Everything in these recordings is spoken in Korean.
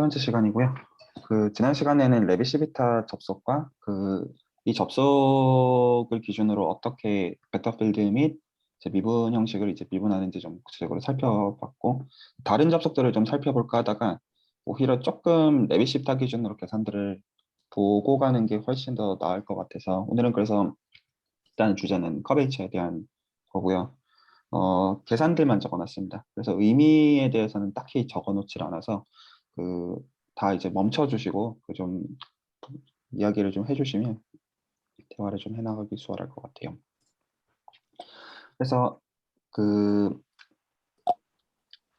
번째 시간이고요. 지난 시간에는 레빗시비타 접속과 이 접속을 기준으로 어떻게 벡터 필드 및 이제 미분 형식을 이제 미분하는지 좀 구체적으로 살펴봤고, 다른 접속들을 좀 살펴볼까 하다가 오히려 조금 레빗시비타 기준으로 계산들을 보고 가는 게 훨씬 더 나을 것 같아서 오늘은 그래서 일단 주제는 커베이처에 대한 거고요. 계산들만 적어놨습니다. 그래서 의미에 대해서는 딱히 적어놓질 않아서 다 이제 멈춰주시고 좀 이야기를 좀 해주시면 대화를 좀 해나가기 수월할 것 같아요. 그래서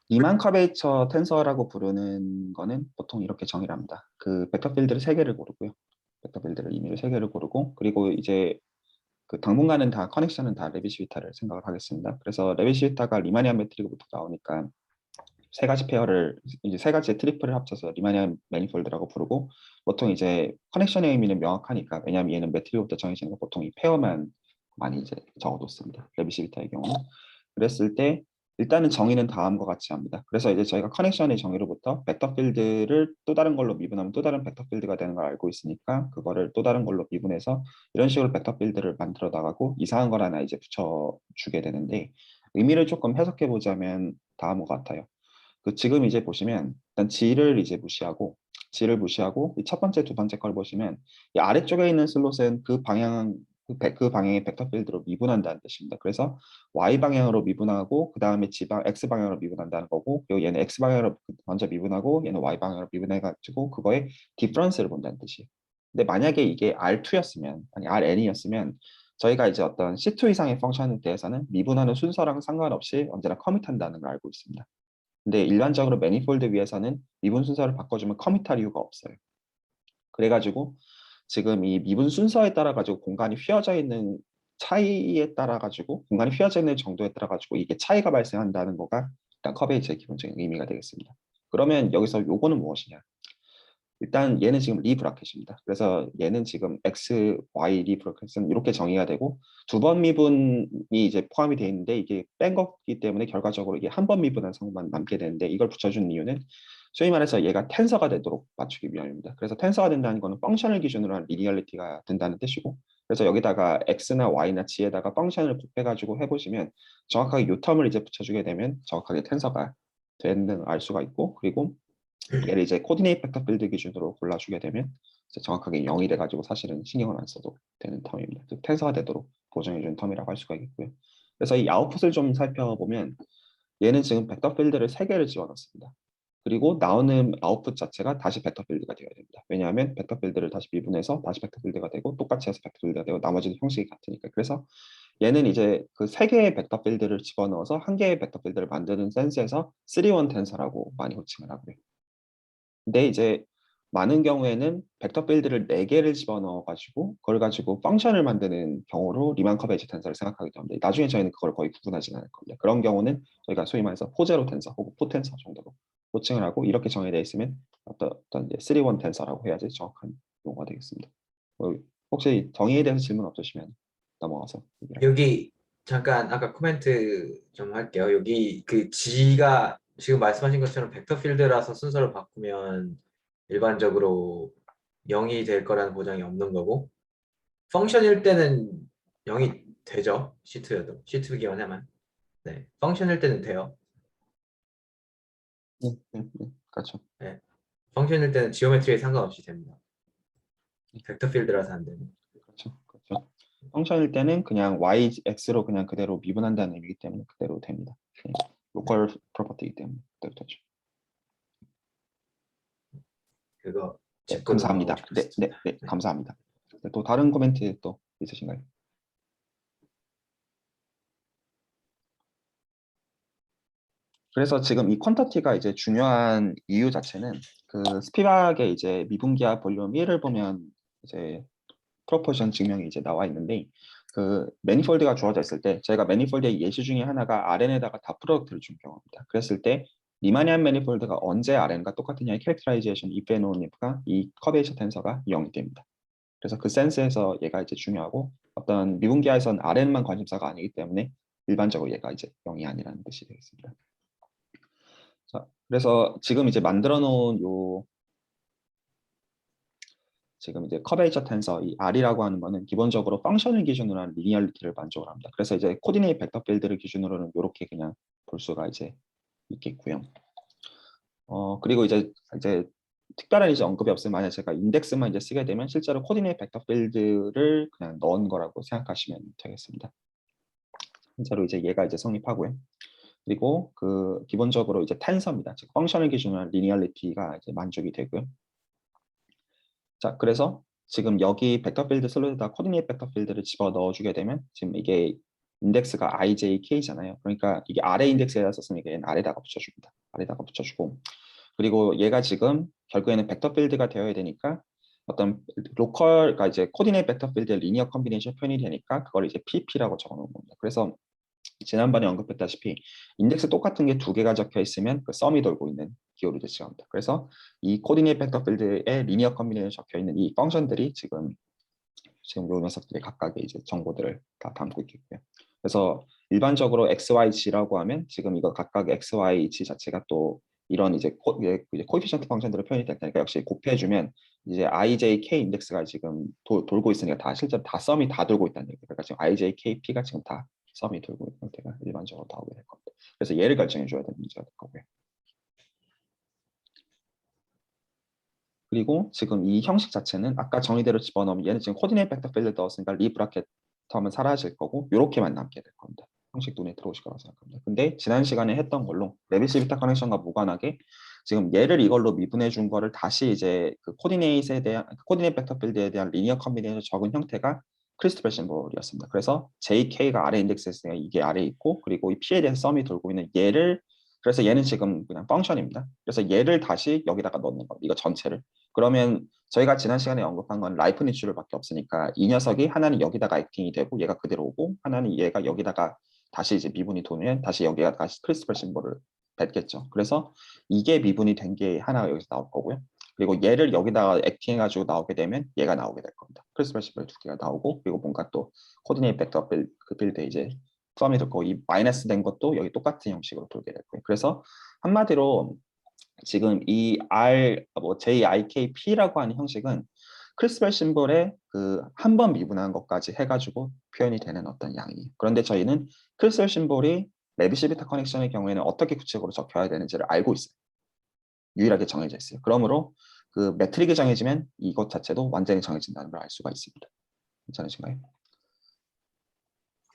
리만 커베이처 텐서라고 부르는 거는 보통 이렇게 정의를 합니다. 벡터 필드를 3개를 고르고요. 벡터 필드를 임의로 3개를 고르고, 그리고 이제 당분간은 다 커넥션은 다 레빗시비타를 생각을 하겠습니다. 그래서 레빗시비타가 리마니안 매트릭부터 나오니까 세 가지 페어를 이제 세 가지의 트리플을 합쳐서 리마니안 매니폴드라고 부르고, 보통 이제 커넥션의 의미는 명확하니까, 왜냐하면 얘는 매트릭부터 정해지는 거 보통 이 페어만 많이 이제 적어뒀습니다. 레빗시비타의 경우는. 그랬을 때 일단은 정의는 다음과 같이 합니다. 그래서 이제 저희가 커넥션의 정의로부터 벡터 필드를 또 다른 걸로 미분하면 또 다른 벡터 필드가 되는 걸 알고 있으니까, 그거를 또 다른 걸로 미분해서 이런 식으로 벡터 필드를 만들어 나가고 이상한 걸 하나 이제 붙여주게 되는데, 의미를 조금 해석해 보자면 다음과 같아요. 지금 이제 보시면 일단 G를 이제 무시하고 이 첫 번째, 두 번째 걸 보시면 이 아래쪽에 있는 슬롯은 그 방향의 벡터 필드로 미분한다는 뜻입니다. 그래서 Y 방향으로 미분하고 그 다음에 X 방향으로 미분한다는 거고, 그리고 얘는 X 방향으로 먼저 미분하고 얘는 Y 방향으로 미분해가지고 그거의 디퍼런스를 본다는 뜻이에요. 근데 만약에 이게 R2였으면, 아니 Rn이었으면 저희가 이제 어떤 C2 이상의 펑션에 대해서는 미분하는 순서랑 상관없이 언제나 커밋한다는 걸 알고 있습니다. 근데 일반적으로 매니폴드 위에서는 미분 순서를 바꿔주면 커밋할 이유가 없어요. 그래가지고 지금 이 미분 순서에 따라 가지고 공간이 휘어져 있는 차이에 따라 가지고 공간이 휘어져 있는 정도에 따라 가지고 이게 차이가 발생한다는 거가 일단 커베이처의 기본적인 의미가 되겠습니다. 그러면 여기서 요거는 무엇이냐? 일단 얘는 지금 리 브라켓입니다. 그래서 얘는 지금 x, y 리 브라켓은 이렇게 정의가 되고, 두 번 미분이 이제 포함이 되어 있는데 이게 뺀 거기 때문에 결과적으로 이게 한 번 미분한 성만 남게 되는데, 이걸 붙여준 이유는 소위 말해서 얘가 텐서가 되도록 맞추기 위함입니다. 그래서 텐서가 된다는 거는 펑션을 기준으로 한 리니얼리티가 된다는 뜻이고, 그래서 여기다가 x나 y나 g에다가 펑션을 곱해가지고 해보시면 정확하게 이 텀을 이제 붙여주게 되면 정확하게 텐서가 되는 걸 알 수가 있고, 그리고 얘를 이제 코디네이트 벡터 필드 기준으로 골라주게 되면 이제 정확하게 0이 돼가지고 사실은 신경을 안 써도 되는 텀입니다. 즉 텐서가 되도록 보정해준 텀이라고 할 수가 있고요. 그래서 이 아웃풋을 좀 살펴보면 얘는 지금 벡터 필드를 3개를 집어넣습니다. 그리고 나오는 아웃풋 자체가 다시 벡터 필드가 되어야 됩니다. 왜냐하면 벡터 필드를 다시 미분해서 다시 벡터 필드가 되고, 똑같이 해서 벡터 필드가 되고, 나머지는 형식이 같으니까. 그래서 얘는 이제 3개의 벡터 필드를 집어넣어서 한 개의 벡터 필드를 만드는 센스에서 3-1 텐서라고 많이 호칭을 하고요. 근데 이제 많은 경우에는 벡터 필드를 4개를 집어넣어가지고 그걸 가지고 펑션을 만드는 경우로 리만 커베이처 텐서를 생각하기도 합니다. 나중에 저희는 그걸 거의 구분하지는 않을 겁니다. 그런 경우는 저희가 소위 말해서 포제로 텐서 혹은 포텐서 정도로 호칭을 하고, 이렇게 정의되어 있으면 어떤 이제 3-1 텐서라고 해야지 정확한 용어가 되겠습니다. 혹시 정의에 대해서 질문 없으시면 넘어가서 얘기를 할게요. 여기 잠깐 아까 코멘트 좀 할게요. 여기 그 G가 지금 말씀하신 것처럼 벡터 필드라서 순서를 바꾸면 일반적으로 0이 될 거라는 보장이 없는 거고, 펑션일 때는 0이 되죠. C2기만 하면. 네, 펑션일 때는 돼요. 그렇죠. 네, 펑션일 때는 지오메트리에 상관없이 됩니다. 벡터 필드라서 안 되는. 그렇죠. 그렇죠. 펑션일 때는 그냥 y, x로 그냥 그대로 미분한다는 의미이기 때문에 그대로 됩니다. 네. 네, 로컬 프로퍼티이기 때문에 그대로 되죠. 그거 네, 짚고 넘어가고 감사합니다. 네, 네, 싶었습니다. 네, 네. 감사합니다. 네, 또 다른 코멘트 또 있으신가요? 그래서 지금 이 퀀터티가 이제 중요한 이유 자체는 스피박의 이제 미분기하 볼륨 1을 보면 이제 프로포션 증명이 이제 나와 있는데, 매니폴드가 주어져 있을 때 저희가 매니폴드의 예시 중에 하나가 RN에다가 다 프로덕트를 준 경우입니다. 그랬을 때 리마니안 매니폴드가 언제 RN과 똑같으냐의 캐릭터라이제이션 if and only if가 이 커베이처 텐서가 0이 됩니다. 그래서 그 센스에서 얘가 이제 중요하고, 어떤 미분기하에선 RN만 관심사가 아니기 때문에 일반적으로 얘가 이제 0이 아니라는 뜻이 되겠습니다. 자, 그래서 지금 이제 만들어 놓은 요 지금 이제 커베이처 텐서 이 R이라고 하는 거는 기본적으로 펑션을 기준으로 한 리니얼리티를 만족을 합니다. 그래서 이제 코디네이트 벡터 필드를 기준으로는 이렇게 그냥 볼 수가 이제 있겠고요. 그리고 이제 특별한 이제 언급이 없으면 만약 제가 인덱스만 이제 쓰게 되면 실제로 코디네이트 벡터 필드를 그냥 넣은 거라고 생각하시면 되겠습니다. 실제로 이제 얘가 이제 성립하고요. 그리고 그 기본적으로 이제 텐서입니다. 즉 펑션을 기준으로 한 리니얼리티가 이제 만족이 되고요. 자, 그래서 지금 여기 벡터 필드 슬롯에다 코디네이트 벡터 필드를 집어 넣어주게 되면 지금 이게 인덱스가 ijk잖아요. 그러니까 이게 아래 인덱스에다 썼으면 이게 아래다가 붙여줍니다. 아래다가 붙여주고 그리고 얘가 지금 결국에는 벡터 필드가 되어야 되니까 어떤 로컬, 그러니까 이제 코디네이트 벡터 필드의 리니어 컨비네이션 표현이 되니까 그걸 이제 pp라고 적어놓은 겁니다. 그래서 지난번에 언급했다시피 인덱스 똑같은 게 두 개가 적혀 있으면 그 썸이 돌고 있는 기호를 제시합니다. 그래서 이 코디네이트 벡터 필드에 리니어 컨비네이션 적혀 있는 이 펑션들이 지금 요 녀석들이 각각의 이제 정보들을 다 담고 있겠고요. 그래서 일반적으로 XYG라고 하면 지금 이거 각각 XYG 자체가 또 이런 이제 코에피션트 펑션들을 표현이 될 테니까 역시 곱해주면 이제 IJK 인덱스가 지금 돌고 있으니까 다 실제로 다 썸이 다 돌고 있다는 얘기예요. 그러니까 지금 IJKP가 지금 다 썸이 돌고 있는 상태가 일반적으로 나오게 될 겁니다. 그래서 얘를 결정해 줘야 되는 문제가 될 거고요. 그리고 지금 이 형식 자체는 아까 정의대로 집어넣으면 얘는 지금 코디네이트 벡터 필드 넣었으니까 리 브라켓 텀은 사라질 거고 이렇게만 남게 될 겁니다. 형식 눈에 들어오실 거라고 생각합니다. 근데 지난 시간에 했던 걸로 레빗시 비타 커넥션과 무관하게 지금 얘를 이걸로 미분해 준 거를 다시 이제 그 코디네이트에 대한 코디네이트 벡터 필드에 대한 리니어 컨비네이션 적은 형태가 크리스토퍼 심볼이었습니다. 그래서 JK가 아래 인덱스에 이게 아래에 있고 그리고 이 P에 대해서 썸이 돌고 있는 얘를 그래서 얘는 지금 그냥 펑션입니다. 그래서 얘를 다시 여기다가 넣는 겁니다. 이거 전체를. 그러면 저희가 지난 시간에 언급한 건 라이프니츠룰밖에 없으니까 이 녀석이 하나는 여기다가 액팅이 되고 얘가 그대로 오고 하나는 얘가 여기다가 다시 이제 미분이 도면 다시 여기가 다시 크리스퍼 심볼을 뱉겠죠. 그래서 이게 미분이 된 게 하나가 여기서 나올 거고요. 그리고 얘를 여기다가 액팅해가지고 나오게 되면 얘가 나오게 될 겁니다. 크리스퍼 심볼 두 개가 나오고 그리고 뭔가 또 코디네이트 벡터 빌드에 이제 포함이 될 거고 이 마이너스 된 것도 여기 똑같은 형식으로 돌게 될 거예요. 그래서 한마디로 지금 이 JIKP라고 하는 형식은 크리스펠 심볼에 그 한 번 미분한 것까지 해가지고 표현이 되는 어떤 양이에요. 그런데 저희는 크리스펠 심볼이 레빗시 비타 커넥션의 경우에는 어떻게 구체적으로 적혀야 되는지를 알고 있어요. 유일하게 정해져 있어요. 그러므로 그 매트릭이 정해지면 이것 자체도 완전히 정해진다는 걸 알 수가 있습니다. 괜찮으신가요?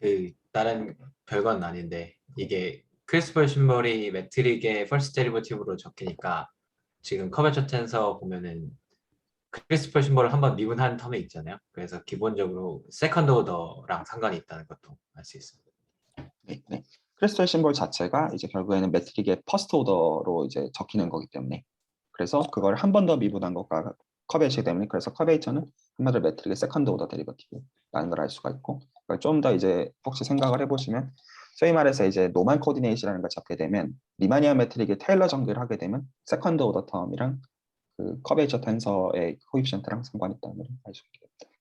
그 다른 별건 아닌데 이게 크리스퍼 심볼이 매트릭의 퍼스트 데리버티브로 적히니까 지금 커베처 텐서 보면은 크리스퍼 심볼을 한번 미분한 텀에 있잖아요. 그래서 기본적으로 세컨드 오더랑 상관이 있다는 것도 알 수 있습니다. 네, 네. 크리스탈 심볼 자체가 이제 결국에는 매트릭의 퍼스트 오더로 이제 적히는 거기 때문에 그래서 그걸 한 번 더 미분한 것과 커베이처 때문에 그래서 커베이처는 한마디로 매트릭의 세컨드 오더 데리버티브라는 걸 알 수가 있고 좀 더 이제 혹시 생각을 해보시면 소위 말해서 이제 노멀 코디네이션이라는 걸 잡게 되면 리마니안 매트릭의 테일러 전개를 하게 되면 세컨드 오더 텀이랑 그 커베이처 텐서의 코이피션트랑 상관이 있다는 걸 알 수 있게 됩니다.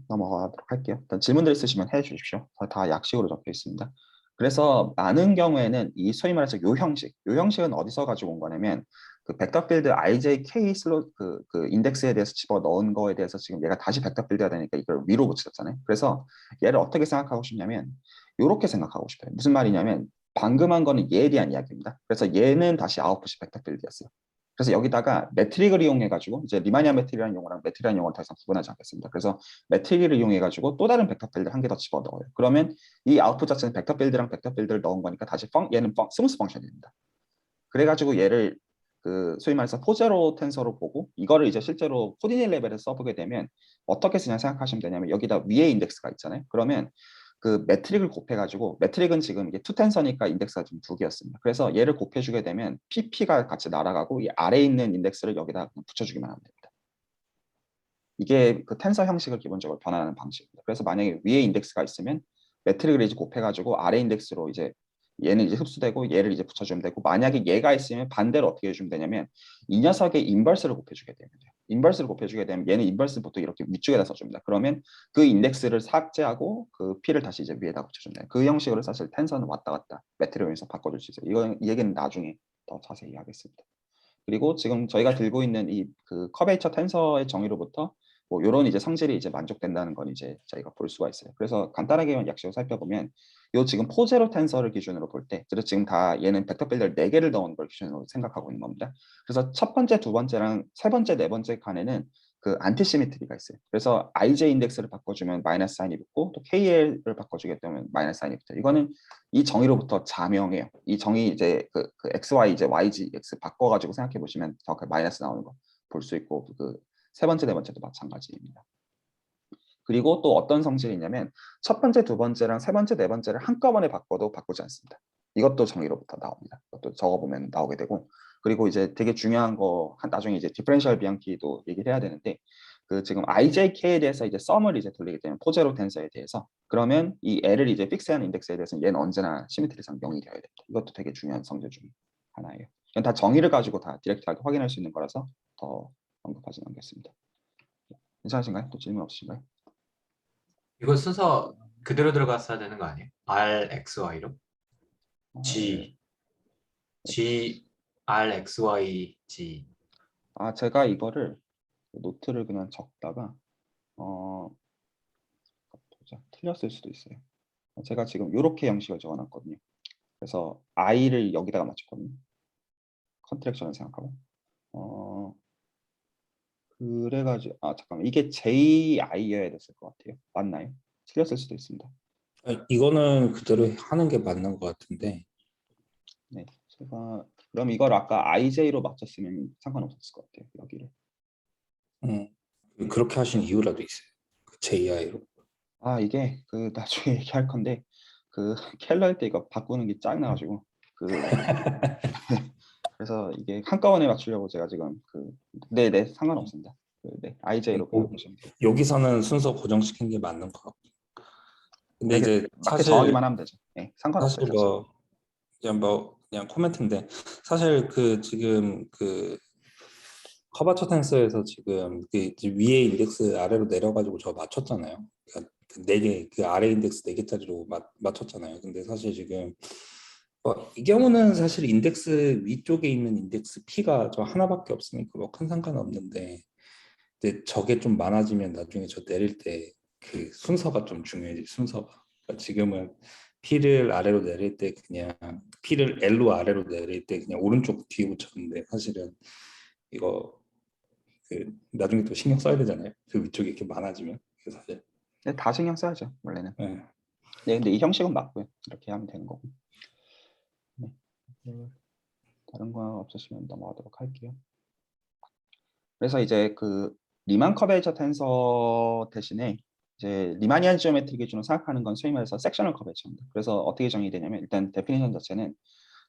넘어가도록 할게요. 일단 질문들 있으시면 해주십시오. 다 약식으로 적혀 있습니다. 그래서 많은 경우에는 이 소위 말해서 요 형식은 어디서 가지고 온 거냐면 그 벡터 필드 IJK 슬롯 그 인덱스에 대해서 집어 넣은 거에 대해서 지금 얘가 다시 벡터 필드가 되니까 이걸 위로 붙였잖아요. 그래서 얘를 어떻게 생각하고 싶냐면 이렇게 생각하고 싶어요. 무슨 말이냐면 방금 한 거는 얘에 대한 이야기입니다. 그래서 얘는 다시 아웃풋이 벡터 필드였어요. 그래서 여기다가 매트릭을 이용해가지고 이제 리마니아 매트릭이라는 용어랑 매트릭이라는 용어를 더 이상 구분하지 않겠습니다. 그래서 매트릭을 이용해가지고 또 다른 벡터 필드 한 개 더 집어넣어요. 그러면 이 아웃풋 자체는 벡터 필드랑 벡터 필드를 넣은 거니까 다시 얘는 스무스 펑션입니다. 그래가지고 얘를 그 소위 말해서 포제로 텐서로 보고 이거를 이제 실제로 코디네이트 레벨에서 써보게 되면 어떻게 쓰냐 생각하시면 되냐면 여기다 위에 인덱스가 있잖아요. 그러면 그 매트릭을 곱해가지고 매트릭은 지금 이게 투 텐서니까 인덱스가 지금 두 개였습니다. 그래서 얘를 곱해주게 되면 PP가 같이 날아가고 이 아래에 있는 인덱스를 여기다 붙여주기만 하면 됩니다. 이게 그 텐서 형식을 기본적으로 변환하는 방식입니다. 그래서 만약에 위에 인덱스가 있으면 매트릭을 이제 곱해가지고 아래 인덱스로 이제 얘는 이제 흡수되고 얘를 이제 붙여주면 되고 만약에 얘가 있으면 반대로 어떻게 해주면 되냐면 이 녀석의 인버스를 곱해주게 되면 돼요. 인버스를 곱해주게 되면 얘는 인버스 보통 이렇게 위쪽에다 써줍니다. 그러면 그 인덱스를 삭제하고 그 P를 다시 이제 위에다 붙여줍니다. 그 형식으로 사실 텐서는 왔다 갔다 매트릭에서 바꿔줄 수 있어요. 이 얘기는 나중에 더 자세히 하겠습니다. 그리고 지금 저희가 들고 있는 이 그 커베이처 텐서의 정의로부터 뭐 이런 이제 성질이 이제 만족된다는 건 이제 저희가 볼 수가 있어요. 그래서 간단하게 약식을 살펴보면 요 지금 포제로 텐서를 기준으로 볼 때, 그래서 지금 다 얘는 벡터 필드를 4개를 넣은 걸 기준으로 생각하고 있는 겁니다. 그래서 첫 번째, 두 번째랑 세 번째, 네 번째 칸에는 그 안티시메트리가 있어요. 그래서 IJ 인덱스를 바꿔주면 마이너스 사인이 붙고 또 KL을 바꿔주게 되면 마이너스 사인이 붙어요. 이거는 이 정의로부터 자명해요. 이 정의 이제 그 XY 이제 YG X 바꿔가지고 생각해 보시면 더 그 마이너스 나오는 거 볼 수 있고 그 세 번째, 네 번째도 마찬가지입니다. 그리고 또 어떤 성질이 있냐면 첫 번째, 두 번째랑 세 번째, 네 번째를 한꺼번에 바꿔도 바꾸지 않습니다. 이것도 정의로부터 나옵니다. 이것도 적어보면 나오게 되고, 그리고 이제 되게 중요한 거 나중에 이제 디퍼런셜 비앙키도 얘기를 해야 되는데 그 지금 IJK에 대해서 이제 썸을 이제 돌리게 되면 포제로 텐서에 대해서 그러면 이 L을 이제 픽스한 인덱스에 대해서는 얘는 언제나 시메트리상 0이 되어야 됩니다. 이것도 되게 중요한 성질 중 하나예요. 이건 다 정의를 가지고 다 디렉트하게 확인할 수 있는 거라서 더 언급하지 않겠습니다. 괜찮으신가요? 또 질문 없으신가요? 이거 순서 그대로 들어갔어야 되는 거 아니에요? R, X, Y로? 네. G, R, X, Y, G. 제가 이거를 노트를 그냥 적다가 보자. 틀렸을 수도 있어요. 제가 지금 이렇게 형식을 적어놨거든요. 그래서 i를 여기다가 맞췄거든요. 컨트랙션을 생각하고 그래가지고 잠깐만 이게 JI여야 됐을 것 같아요. 맞나요? 틀렸을 수도 있습니다. 이거는 그대로 하는 게 맞는 것 같은데. 네, 제가 그럼 이걸 아까 IJ로 맞췄으면 상관없었을 것 같아요. 여기를. 그렇게 하신 이유라도 있어요. JI로. 이게 그 나중에 얘기할 건데 그 캘러 할 때 이거 바꾸는 게 짜증나가지고 그래서 이게 한꺼번에 맞추려고 제가 지금 네네 상관없습니다. 네 IJ로 그냥 보시면 돼요. 여기서는 순서 고정시킨 게 맞는 것 같고. 근데 이렇게 이제 맞게 정하기만 하면 되죠. 네, 상관없어요. 사실 그냥 코멘트인데, 사실 그 지금 그 커버처 텐서에서 지금 그 이제 위에 인덱스 아래로 내려가지고 저 맞췄잖아요. 그러니까 그 아래 인덱스 4개짜리로 맞췄잖아요. 근데 사실 지금 이 경우는 사실 인덱스 위쪽에 있는 인덱스 P가 저 하나밖에 없으니까 뭐 큰 상관은 없는데, 근데 저게 좀 많아지면 나중에 저 내릴 때 그 순서가 좀 중요해지, 순서가. 그러니까 지금은 P를 아래로 내릴 때 그냥 P를 L로 아래로 내릴 때 그냥 오른쪽 뒤에 붙였는데, 사실은 이거 그 나중에 또 신경 써야 되잖아요. 그 위쪽에 이렇게 많아지면. 그래서 사실 네, 다 신경 써야죠 원래는. 네. 네, 근데 이 형식은 맞고요. 이렇게 하면 되는 거고. 네. 다른 거 없으시면 넘어가도록 할게요. 그래서 이제 그 리만 커베이처 텐서 대신에 이제 리마니안 지오메트리 기준으로 생각하는 건 소위 말해서 섹셔널 커베이처입니다. 그래서 어떻게 정의되냐면 일단 데피니션 자체는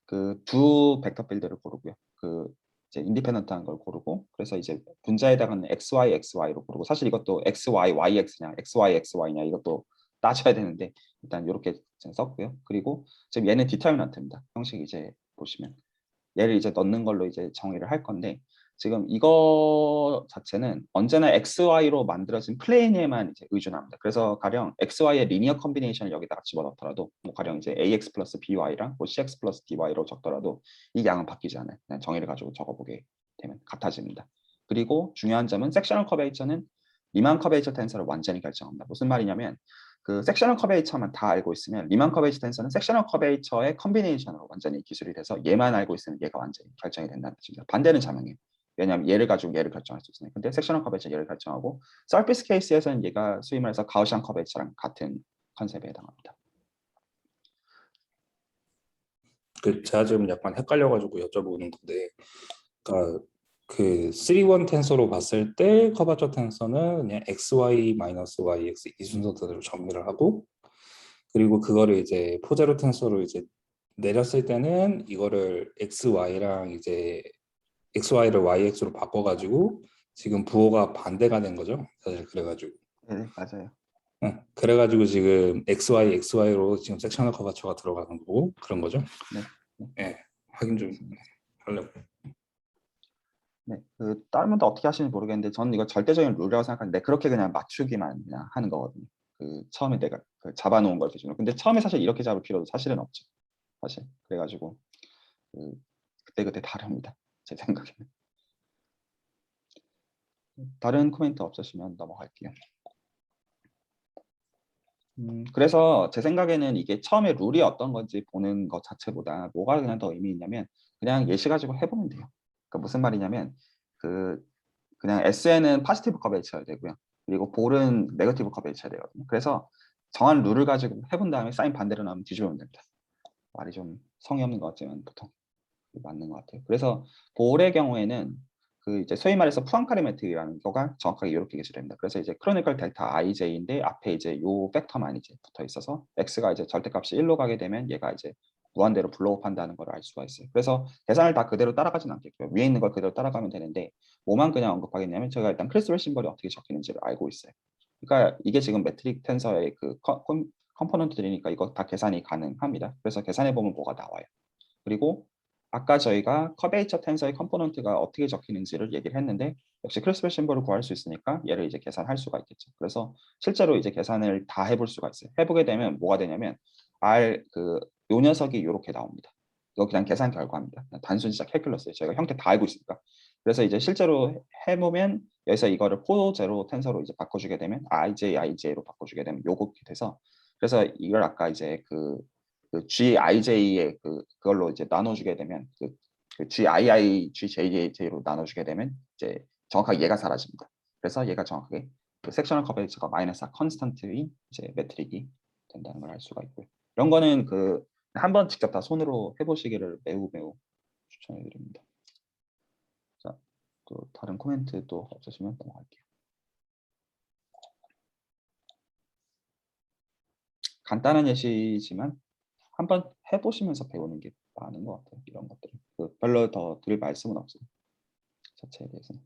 그 두 벡터 필드를 고르고요. 그 이제 인디펜던트한 걸 고르고, 그래서 이제 분자에다가는 XY, XY로 고르고, 사실 이것도 XY, YX냐, XY, XY냐 이것도 따져야 되는데 일단 이렇게 썼고요. 그리고 지금 얘는 디터미넌트입니다. 형식 이제 보시면 얘를 이제 넣는 걸로 이제 정의를 할 건데 지금 이거 자체는 언제나 XY로 만들어진 플레인에만 이제 의존합니다. 그래서 가령 XY의 리니어 컨비네이션을 여기다가 집어넣더라도 뭐 가령 이제 AX 플러스 BY랑 뭐 CX 플러스 DY로 적더라도 이 양은 바뀌지 않아요. 그냥 정의를 가지고 적어보게 되면 같아집니다. 그리고 중요한 점은 섹셔널 커베이처는 리만 커베이처 텐서를 완전히 결정합니다. 무슨 말이냐면 그 섹셔널 커베이처만 다 알고 있으면 리만 커베이처 텐서는 섹셔널 커베이처의 컨비네이션으로 완전히 기술이 돼서 얘만 알고 있으면 얘가 완전히 결정이 된다는 뜻입니다. 반대는 자명해요. 왜냐하면 얘를 가지고 얘를 결정할 수 있으니까. 근데 섹셔널 커베이처 얘를 결정하고 서피스 케이스에서는 얘가 소위 말해서 가우시안 커베이처랑 같은 컨셉에 해당합니다. 제가 지금 약간 헷갈려가지고 여쭤보는 건데, 그러니까 그 3-1 텐서로 봤을 때 커버처 텐서는 그냥 XY-YX 이 순서대로 정리를 하고, 그리고 그거를 이제 포제로 텐서로 이제 내렸을 때는 이거를 XY랑 이제 XY를 YX로 바꿔가지고 지금 부호가 반대가 된 거죠. 사실 그래가지고. 네, 맞아요. 그래가지고 지금 XY로 지금 섹셔널 커버처가 들어가는 거고 그런 거죠. 네. 네, 확인 좀 하려고. 네, 다른 분도 어떻게 하시는지 모르겠는데 저는 이거 절대적인 룰이라고 생각하는데 그렇게 그냥 맞추기만 그냥 하는 거거든요. 처음에 내가 잡아놓은 걸 기준으로. 근데 처음에 사실 이렇게 잡을 필요도 사실은 없죠. 사실 그래가지고 그때그때 다릅니다. 제 생각에는. 다른 코멘트 없으시면 넘어갈게요. 그래서 제 생각에는 이게 처음에 룰이 어떤 건지 보는 것 자체보다 뭐가 그냥 더 의미 있냐면 그냥 예시 가지고 해보면 돼요. 그러니까 무슨 말이냐면 그냥 SN은 파지티브 커베이쳐야 되고요. 그리고 볼은 네거티브 커베이쳐야 되거든요. 그래서 정한 룰을 가지고 해본 다음에 사인 반대로 나오면 뒤집으면 됩니다. 말이 좀 성의 없는 것 같지만 보통 맞는 것 같아요. 그래서 볼의 경우에는 그 이제 소위 말해서 푸앙카리메트리라는 거가 정확하게 이렇게 계시됩니다. 그래서 이제 크로니컬 델타 IJ인데 앞에 이제 요 팩터만 이제 붙어 있어서 x가 이제 절대값이 1로 가게 되면 얘가 이제 무한대로 블로우한다는 걸 알 수가 있어요. 그래서 계산을 다 그대로 따라가진 않겠고요. 위에 있는 걸 그대로 따라가면 되는데 뭐만 그냥 언급하겠냐면 제가 일단 크리스벌 심벌이 어떻게 적히는지를 알고 있어요. 그러니까 이게 지금 매트릭 텐서의 그 컴포넌트들이니까 이거 다 계산이 가능합니다. 그래서 계산해 보면 뭐가 나와요. 그리고 아까 저희가 커베이처 텐서의 컴포넌트가 어떻게 적히는지를 얘기를 했는데 역시 크리스벌 심벌을 구할 수 있으니까 얘를 이제 계산할 수가 있겠죠. 그래서 실제로 이제 계산을 다 해볼 수가 있어요. 해보게 되면 뭐가 되냐면 요 녀석이 이렇게 나옵니다. 이거 그냥 계산 결과입니다. 그냥 단순 진짜 캘큘러스예요. 저희가 형태 다 알고 있으니까. 그래서 이제 실제로 해보면 여기서 이거를 포제로 텐서로 이제 바꿔주게 되면 IJ로 바꿔주게 되면 요렇게 돼서 그래서 이걸 아까 이제 그 GIJ의 그걸로 이제 나눠주게 되면 그 GII, GJJ로 나눠주게 되면 이제 정확하게 얘가 사라집니다. 그래서 얘가 정확하게 그 섹셔널 커베이처가 마이너스 컨스턴트인 이제 매트릭이 된다는 걸 알 수가 있고요. 이런 거는 한번 직접 다 손으로 해보시기를 매우 추천해 드립니다. 자, 또 다른 코멘트 또 없으시면 넘어갈게요. 간단한 예시지만 한번 해보시면서 배우는 게 많은 것 같아요. 이런 것들은 별로 더 드릴 말씀은 없어요. 자체에 대해서는.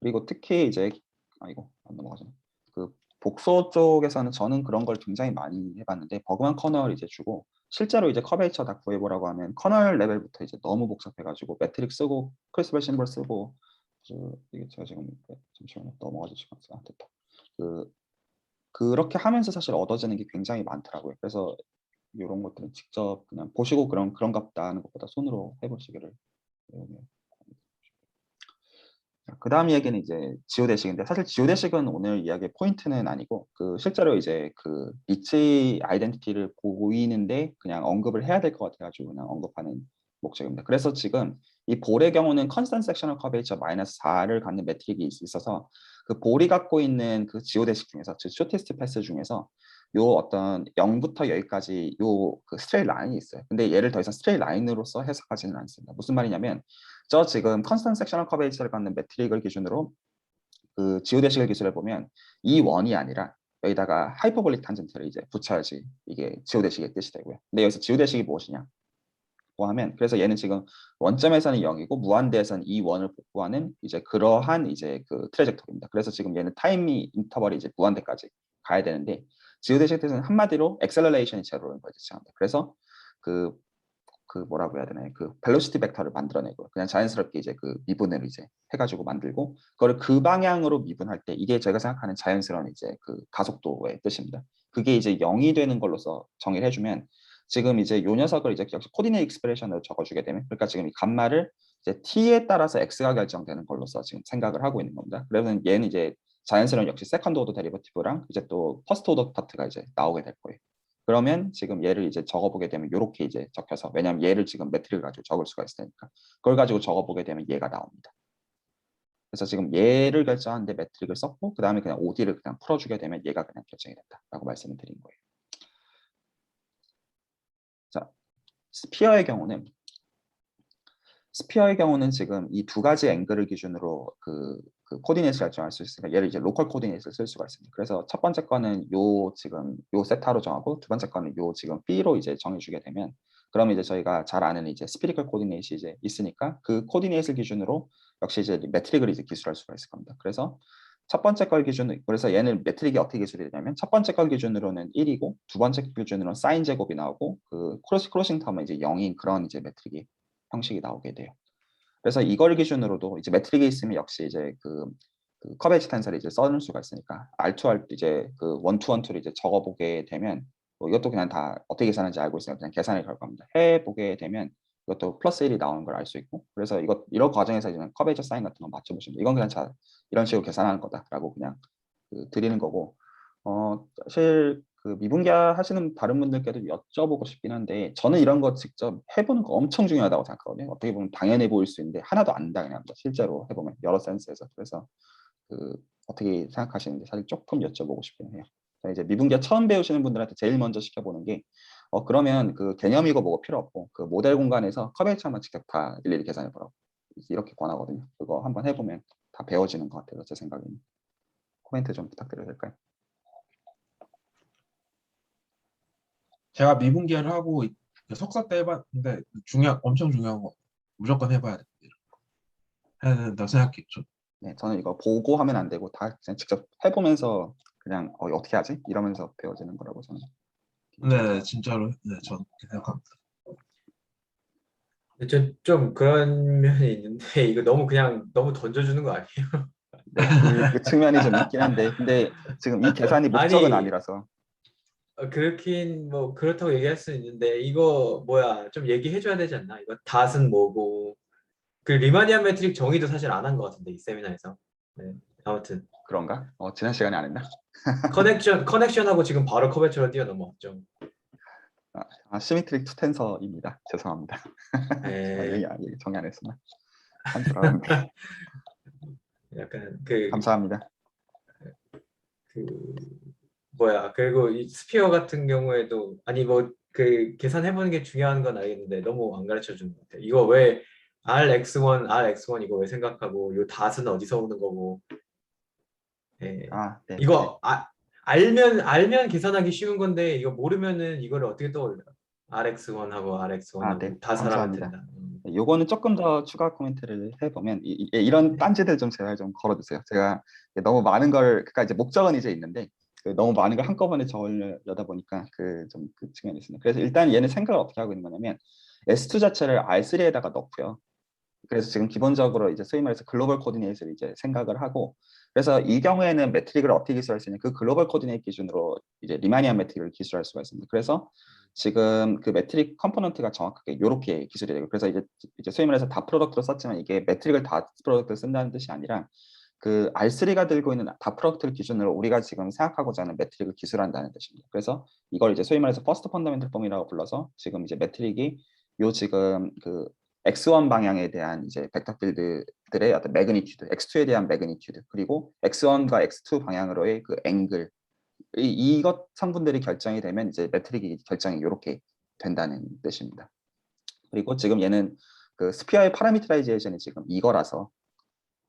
그리고 특히 이제 아이고 안 넘어가잖아. 그 복소 쪽에서는 저는 그런 걸 굉장히 많이 해봤는데 버그만 커널 이제 주고 실제로 이제 커베이처 다 구해보라고 하면 커널 레벨부터 이제 너무 복잡해가지고 매트릭 쓰고 크리스벌 심벌 쓰고 이게 제가 지금 잠시만요 넘어가 주시면 됐다. 그렇게 하면서 사실 얻어지는 게 굉장히 많더라고요. 그래서 이런 것들은 직접 그냥 보시고 그런가 보다 하는 것보다 손으로 해보시기를 배우면. 그 다음 이야기는 이제 지오데식인데 사실 지오데식은 오늘 이야기의 포인트는 아니고 실제로 이제 리치 아이덴티티를 보이는데 그냥 언급을 해야 될 것 같아가지고 그냥 언급하는 목적입니다. 그래서 지금 이 볼의 경우는 컨스턴트 섹셔널 커베이처 마이너스 4를 갖는 매트릭이 있어서 그 볼이 갖고 있는 그 지오데식 중에서 즉 쇼티스트 패스 중에서 요 어떤 0부터 여기까지 스트레이트 라인이 있어요. 근데 얘를 더 이상 스트레이트 라인으로서 해석하지는 않습니다. 무슨 말이냐면 저 지금 컨스턴트 섹셔널 커베이처를 갖는 매트릭을 기준으로 그 지오데식을 기술해 보면 이 원이 아니라 여기다가 하이퍼볼릭 탄젠트를 이제 붙여야지 이게 지오데식의 뜻이 되고요. 근데 여기서 지오데식이 무엇이냐? 하면 그래서 얘는 지금 원점에서는 0이고 무한대에서는 이 원을 복구하는 이제 그러한 이제 트레젝토리입니다. 그래서 지금 얘는 타임이 인터벌이 이제 무한대까지 가야 되는데 지오데식 뜻은 한마디로 엑셀러레이션이 제로라는 거죠. 그래서 뭐라고 해야 되나요? 벨로시티 벡터를 만들어내고 그냥 자연스럽게 이제 미분을 이제 해가지고 만들고 그거를 그 방향으로 미분할 때 이게 제가 생각하는 자연스러운 이제 가속도의 뜻입니다. 그게 이제 0이 되는 걸로서 정의를 해주면 지금 이제 요 녀석을 이제 역시 코디네이트 익스프레션으로 적어주게 되면 그러니까 지금 이 값말을 이제 t에 따라서 x가 결정되는 걸로서 지금 생각을 하고 있는 겁니다. 그러면 얘는 이제 자연스러운 역시 세컨드 오더 데리버티브랑 이제 또 퍼스트 오더 파트가 이제 나오게 될 거예요. 그러면 지금 얘를 이제 적어보게 되면 이렇게 이제 적혀서 왜냐하면 얘를 지금 매트릭을 가지고 적을 수가 있으니까 그걸 가지고 적어보게 되면 얘가 나옵니다. 그래서 지금 얘를 결정하는데 매트릭을 썼고 그 다음에 그냥 OD를 그냥 풀어주게 되면 얘가 그냥 결정이 된다라고 말씀을 드린 거예요. 자, 스피어의 경우는 지금 이 두 가지 앵글을 기준으로 그 코디네이트를 결정할 수 있으니까 얘를 이제 로컬 코디네이트를 쓸 수가 있습니다. 그래서 첫 번째 거는 지금 요 세타로 정하고 두 번째 거는 지금 B로 이제 정해주게 되면 그러면 이제 저희가 잘 아는 이제 스피리컬 코디네이트이 이제 있으니까 그 코디네이트를 기준으로 역시 이제 매트릭을 이제 기술할 수가 있을 겁니다. 그래서 첫 번째 걸 기준으로 그래서 얘는 매트릭이 어떻게 기술이 되냐면 첫 번째 걸 기준으로는 1이고 두 번째 기준으로는 사인 제곱이 나오고 크로싱 텀은 이제 0인 그런 이제 매트릭이 형식이 나오게 돼요. 그래서 이걸 기준으로도 이제 매트릭이 있으면 역시 이제 커베이처 텐서를 이제 써놓을 수가 있으니까 R2R 이제 1-to-1-2를 이제 적어보게 되면 뭐 이것도 그냥 다 어떻게 계산하는지 알고 있으면 그냥 계산의 결과입니다. 해보게 되면 이것도 플러스 1이 나오는 걸 알 수 있고, 그래서 이런 과정에서 이제 커베이처 사인 같은 거 맞춰보시면 이건 그냥 이런 식으로 계산하는 거다라고 그냥 드리는 거고, 사실 그 미분기화 하시는 다른 분들께도 여쭤보고 싶긴 한데, 저는 이런 거 직접 해보는 거 엄청 중요하다고 생각하거든요. 어떻게 보면 당연해 보일 수 있는데 하나도 안 당연합니다. 실제로 해보면 여러 센스에서. 그래서 어떻게 생각하시는지 사실 조금 여쭤보고 싶긴 해요. 이제 미분기화 처음 배우시는 분들한테 제일 먼저 시켜보는 게, 그러면 그 개념이고 뭐고 필요 없고 그 모델 공간에서 커베이처만 직접 다 일일이 계산해 보라고 이렇게 권하거든요. 그거 한번 해보면 다 배워지는 것 같아요. 제 생각에는. 코멘트 좀 부탁드려도 될까요? 제가 미분기를 하고 석사 때 해봤는데 엄청 중요한 거 무조건 해봐야 돼. 해야 된다고 생각했죠. 네, 저는 이거 보고 하면 안 되고 다 그냥 직접 해보면서 그냥 어떻게 하지? 이러면서 배워지는 거라고 저는. 네, 진짜로 저는 그렇게 생각합니다. 근데 좀 그런 면이 있는데 이거 너무 던져주는 거 아니에요? 네, 그 측면이 좀 있긴 한데, 근데 지금 이 계산이 목적은 아니 아니라서. 그렇긴 뭐 그렇다고 얘기할 수 있는데 이거 뭐야 좀 얘기해줘야 되지 않나? 이거 닷은 뭐고 그 리마니안 매트릭 정의도 사실 안 한 것 같은데 이 세미나에서. 네, 아무튼 그런가? 지난 시간에 안 했나? 커넥션하고 지금 바로 커베처로 뛰어넘어왔죠. 시미트릭 투 텐서입니다. 죄송합니다. 에, 얘기 정리 안 했었나? 한 줄 알았는데. 약간 감사합니다. 그 뭐야 그리고 이 스피어 같은 경우에도 아니 뭐 그 계산해보는 게 중요한 건 알겠는데 너무 안 가르쳐 주는 것 같아. 이거 왜 RX1 이거 왜 생각하고 요 닷은 어디서 오는 거고. 예. 네. 이거 알면 계산하기 쉬운 건데 이거 모르면은 이거를 어떻게 떠올려? RX1하고 네. RX1하고 다 사람은 감사합니다. 된다. 요거는 조금 더 추가 코멘트를 해보면 이런 딴지들 좀 제발 좀 걸어주세요. 제가 너무 많은 걸, 그러니까 이제 목적은 이제 있는데 너무 많은 걸 한꺼번에 적으려다 보니까 그 측면이 있습니다. 그래서 일단 얘는 생각을 어떻게 하고 있는 거냐면 S2 자체를 R3에다가 넣고요. 그래서 지금 기본적으로 이제 소위 말해서 글로벌 코디네이트를 이제 생각을 하고, 그래서 이 경우에는 매트릭을 어떻게 기술할 수 있냐, 그 글로벌 코디네이트 기준으로 이제 리마니안 매트릭을 기술할 수가 있습니다. 그래서 지금 그 매트릭 컴포넌트가 정확하게 이렇게 기술이 되고, 그래서 이제 소위 말해서 다 프로덕트로 썼지만 이게 매트릭을 다 프로덕트로 쓴다는 뜻이 아니라 그 R3가 들고 있는 다 프로덕트를 기준으로 우리가 지금 생각하고자 하는 매트릭을 기술한다는 뜻입니다. 그래서 이걸 이제 소위 말해서 퍼스트 펀더멘털 폼이라고 불러서 지금 이제 매트릭이 요 지금 그 X1 방향에 대한 이제 벡터 필드들의 어떤 매그니튜드, X2에 대한 매그니튜드, 그리고 X1과 X2 방향으로의 그 앵글, 이것 성분들이 결정이 되면 이제 매트릭이 결정이 이렇게 된다는 뜻입니다. 그리고 지금 얘는 그 스피어의 파라미터라이제이션이 지금 이거라서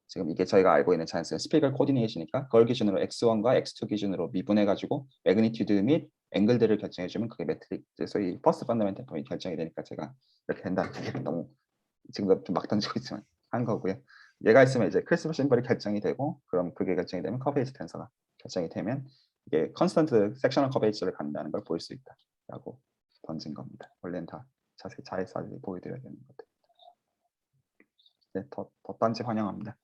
지금 이게 저희가 알고 있는 자연스러운 스피리컬 코디네이션이니까 그걸 기준으로 X1과 X2 기준으로 미분해가지고 매그니튜드 및 앵글들을 결정해주면 그게 매트릭, 소위 퍼스트 펀더멘털 폼이 결정이 되니까 제가 이렇게 된다는 게 너무 지금 좀 막 던지고 있지만 한 거고요. 얘가 있으면 이제 크리스프 심벌이 결정이 되고, 그럼 그게 결정이 되면 커베이지 텐서가 결정이 되면 이게 컨스턴트 섹셔널 커베이지를 갖는다는 걸 볼 수 있다라고 던진 겁니다. 원래는 다 자세히 보여드려야 되는 것들. 네, 더 딴지 환영합니다.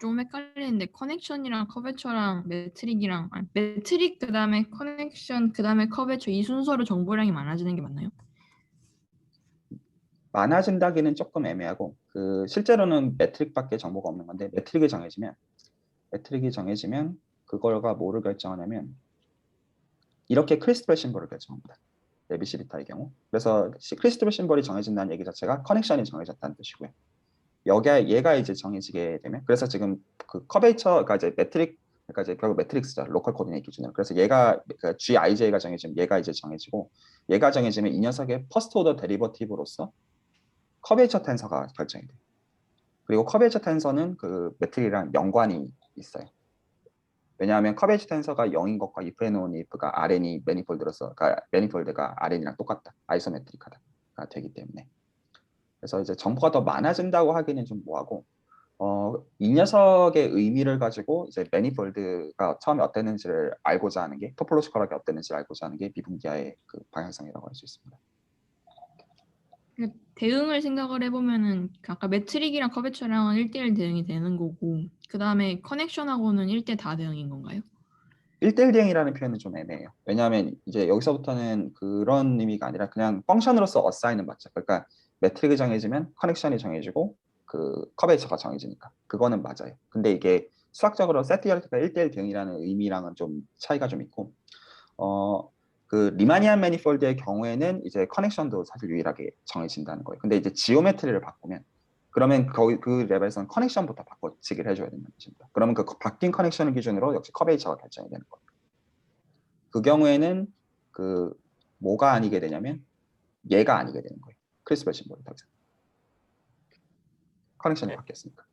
좀 헷갈리는데 커넥션이랑 커베처랑 매트릭이랑 매트릭 그다음에 커넥션 그다음에 커베처 이 순서로 정보량이 많아지는 게 맞나요? 많아진다기는 조금 애매하고, 그 실제로는 매트릭밖에 정보가 없는 건데 매트릭이 정해지면 그걸가 뭐를 결정하냐면 이렇게 크리스토퍼 심벌을 결정합니다. ABC 비타의 경우. 그래서 크리스토퍼 심벌이 정해진다는 얘기 자체가 커넥션이 정해졌다는 뜻이고요. 얘가 이제 정해지게 되면, 그래서 지금 그 커베이처가 이제 매트릭, 그러니까 이제 결국 매트릭스죠. 로컬 코디네이트 기준으로. 그래서 얘가 그 GIJ가 정해지면 얘가 이제 정해지고, 얘가 정해지면 이 녀석의 퍼스트 오더 데리버티브로서 커베이처 텐서가 결정이 돼요. 그리고 커베이처 텐서는 그 매트릭이랑 연관이 있어요. 왜냐하면 커베이처 텐서가 0인 것과 if and only if가 RN이 매니폴드로서, 그러니까 매니폴드가 RN이랑 똑같다, 아이소메트릭하다가 되기 때문에. 그래서 이제 정보가 더 많아진다고 하기는 좀 뭐하고, 이 녀석의 의미를 가지고 이제 매니폴드가 처음에 어땠는지를 알고자 하는 게, 토폴로지컬하게 어땠는지를 알고자 하는 게 미분기화의 그 방향성이라고 할 수 있습니다. 그러니까 대응을 생각을 해보면은 아까 매트릭이랑 커베처랑은 1대1 대응이 되는 거고 그 다음에 커넥션하고는 1대 다 대응인 건가요? 1대1 대응이라는 표현은 좀 애매해요. 왜냐하면 이제 여기서부터는 그런 의미가 아니라 그냥 펑션으로서 어사인은 맞죠. 그러니까 매트릭이 정해지면 커넥션이 정해지고 그 커베이처가 정해지니까 그거는 맞아요. 근데 이게 수학적으로 세트 디얼리티가 1대1 대응이라는 의미랑은 좀 차이가 좀 있고 그 리마니안 매니폴드의 경우에는 이제 커넥션도 사실 유일하게 정해진다는 거예요. 근데 이제 지오메트리를 바꾸면 그러면 거기 그 레벨에서는 커넥션부터 바꿔치기를 해줘야 된다는 뜻입니다. 그러면 그 바뀐 커넥션을 기준으로 역시 커베이처가 결정이 되는 거예요. 그 경우에는 그 뭐가 아니게 되냐면 얘가 아니게 되는 거예요. 크리스퍼 심볼이 더 이상 커넥션이 바뀌었으니까.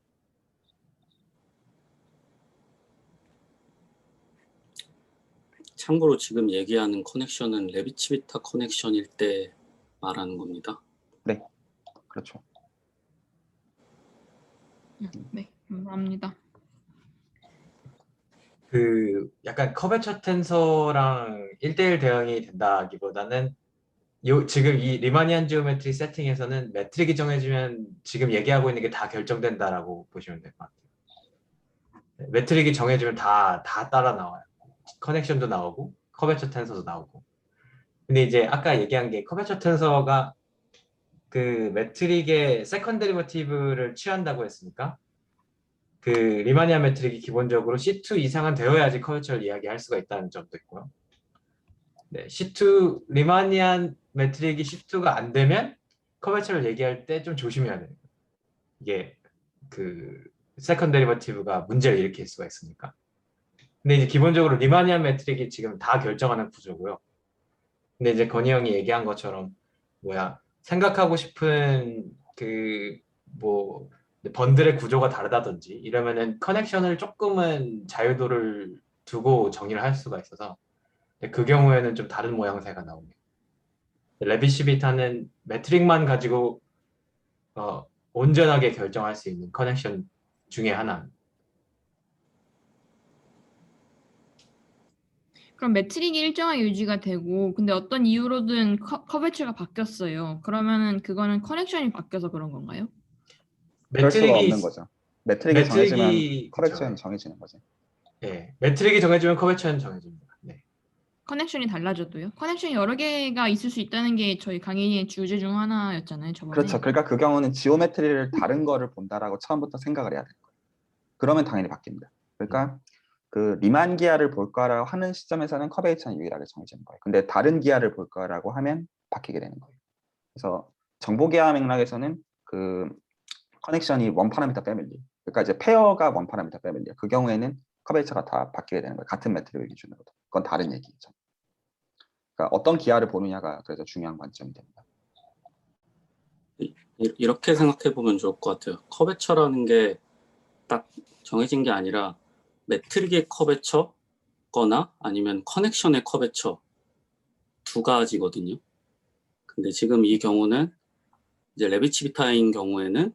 참고로 지금 얘기하는 커넥션은 레비치비타 커넥션일 때 말하는 겁니다. 네, 그렇죠. 네, 감사합니다. 그 약간 커베처 텐서랑 1대1 대응이 된다기보다는 지금 이 리마니안 지오메트리 세팅에서는 매트릭이 정해지면 지금 얘기하고 있는 게 다 결정된다라고 보시면 될 것 같아요. 매트릭이 정해지면 다 따라 나와요. 커넥션도 나오고 커베처 텐서도 나오고. 근데 이제 아까 얘기한 게 커베처 텐서가 그 매트릭의 세컨 데리버티브를 취한다고 했으니까 그 리마니안 매트릭이 기본적으로 C2 이상은 되어야지 커베처를 이야기할 수가 있다는 점도 있고요. 네, C2 리마니안 매트릭이 C2가 안 되면 커베처를 얘기할 때 좀 조심해야 돼요. 이게 그 세컨 데리버티브가 문제를 일으킬 수가 있으니까. 근데 이제 기본적으로 리마니안 매트릭이 지금 다 결정하는 구조고요. 근데 이제 건희 형이 얘기한 것처럼 생각하고 싶은 그 뭐 번들의 구조가 다르다든지 이러면은 커넥션을 조금은 자유도를 두고 정의를 할 수가 있어서 그 경우에는 좀 다른 모양새가 나옵니다. 레비시비타는 매트릭만 가지고 온전하게 결정할 수 있는 커넥션 중에 하나. 그럼 매트릭이 일정하게 유지가 되고 근데 어떤 이유로든 커베처가 바뀌었어요. 그러면은 그거는 커넥션이 바뀌어서 그런 건가요? 그럴 수가 매트릭이 없는 거죠. 매트릭이 정해지면 커넥션이 정해지는 거죠. 네, 매트릭이 정해지면 커베처는 정해집니다. 네. 커넥션이 달라져도요? 커넥션이 여러 개가 있을 수 있다는 게 저희 강의의 주제 중 하나였잖아요, 저번에. 그렇죠. 그러니까 그 경우는 지오메트리를 다른 거를 본다라고 처음부터 생각을 해야 되는 거예요. 그러면 당연히 바뀝니다. 그러니까 그 리만 기하를 볼까라고 하는 시점에서는 커베이처는 유일하게 정해지는 거예요. 근데 다른 기하를 볼까라고 하면 바뀌게 되는 거예요. 그래서 정보 기하 맥락에서는 그 커넥션이 원 파라미터 패밀리, 그러니까 이제 페어가 원 파라미터 패밀리야. 그 경우에는 커베이처가 다 바뀌게 되는 거예요. 같은 매트릭을 기준으로도. 그건 다른 얘기죠. 그러니까 어떤 기하를 보느냐가 그래서 중요한 관점이 됩니다. 이렇게 생각해 보면 좋을 것 같아요. 커베처라는 게 딱 정해진 게 아니라 매트릭의 커베처거나 아니면 커넥션의 커베처 두 가지거든요. 근데 지금 이 경우는 이제 레비치비타인 경우에는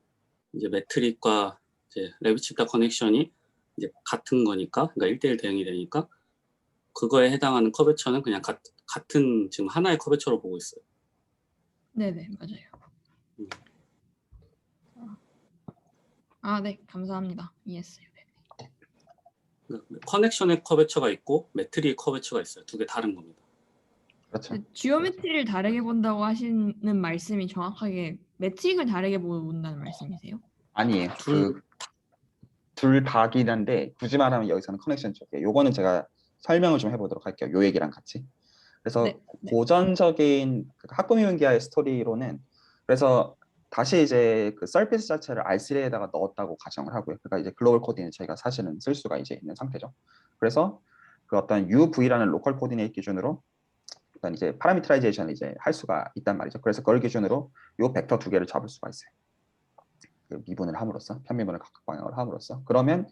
이제 매트릭과 이제 레비치비타 커넥션이 이제 같은 거니까, 그러니까 1대1 대응이 되니까 그거에 해당하는 커베처는 그냥 같은 지금 하나의 커베처로 보고 있어요. 네네, 맞아요. 아, 네, 감사합니다. 이해했어요. 커넥션의 커베처가 있고 매트릭의 커베처가 있어요. 두 개 다른 겁니다. 그렇죠. 지오메트리를 다르게 본다고 하시는 말씀이 정확하게 매트릭을 다르게 본다는 말씀이세요? 아니에요. 둘 다긴 한데 굳이 말하면 여기서는 커넥션 쪽이에요. 요거는 제가 설명을 좀 해보도록 할게요. 요 얘기랑 같이. 그래서 네. 고전적인 학부 미분 기하의 스토리로는 그래서 다시 이제 그 서피스 자체를 R3에다가 넣었다고 가정을 하고요. 그러니까 이제 글로벌 코디는 저희가 사실은 쓸 수가 이제 있는 상태죠. 그래서 그 어떤 UV라는 로컬 코디네이트 기준으로 일단 이제 파라미터라이제이션을 이제 할 수가 있단 말이죠. 그래서 그걸 기준으로 요 벡터 두 개를 잡을 수가 있어요. 그 미분을 함으로써 편미분을 각각 방향으로 함으로써 그러면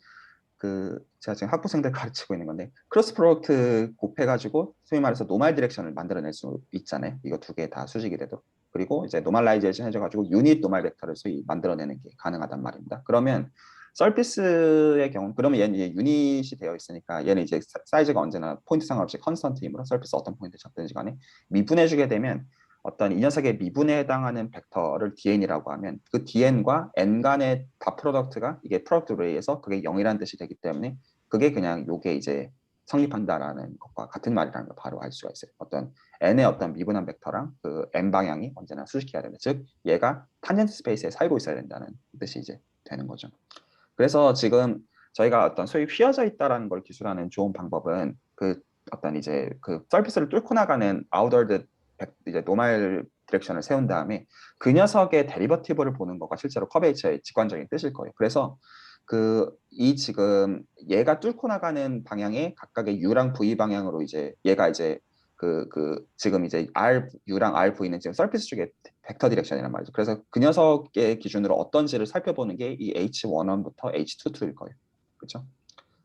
그 제가 지금 학부생들 가르치고 있는 건데 크로스 프로덕트 곱해가지고 소위 말해서 노멀 디렉션을 만들어낼 수 있잖아요. 이거 두 개 다 수직이 되도록. 그리고 이제 노멀라이제이션 해줘가지고 유닛 노멀 벡터를 소위 만들어내는 게 가능하단 말입니다. 그러면 서피스의 경우 그러면 얘는 이제 유닛이 되어 있으니까 얘는 이제 사이즈가 언제나 포인트 상관없이 컨스턴트이므로 서피스 어떤 포인트 잡든지 간에 미분해주게 되면 어떤 이 녀석의 미분에 해당하는 벡터를 dn이라고 하면 그 dn과 n 간의 다 프로덕트가 이게 프로덕트로 의해서 그게 0이라는 뜻이 되기 때문에 그게 그냥 요게 이제 성립한다라는 것과 같은 말이라는 걸 바로 알 수가 있어요. 어떤 n의 어떤 미분한 벡터랑 그 n 방향이 언제나 수식해야 된다. 즉 얘가 탄젠트 스페이스에 살고 있어야 된다는 뜻이 이제 되는 거죠. 그래서 지금 저희가 어떤 소위 휘어져 있다라는 걸 기술하는 좋은 방법은 그 어떤 이제 그 서피스를 뚫고 나가는 아웃워드 이제 노멀 디렉션을 세운 다음에 그 녀석의 데리버티브를 보는 거가 실제로 커베이처의 직관적인 뜻일 거예요. 그래서 그 이 지금 얘가 뚫고 나가는 방향의 각각의 u랑 v 방향으로 이제 얘가 이제 지금 이제 u랑 v는 지금 서피스 쪽의 벡터 디렉션이란 말이죠. 그래서 그 녀석의 기준으로 어떤지를 살펴보는 게 이 H11부터 H22일 거예요. 그렇죠?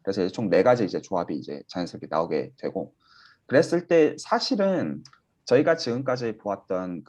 그래서 이제 총 4가지 이제 조합이 이제 자연스럽게 나오게 되고, 그랬을 때 사실은 저희가 지금까지 보았던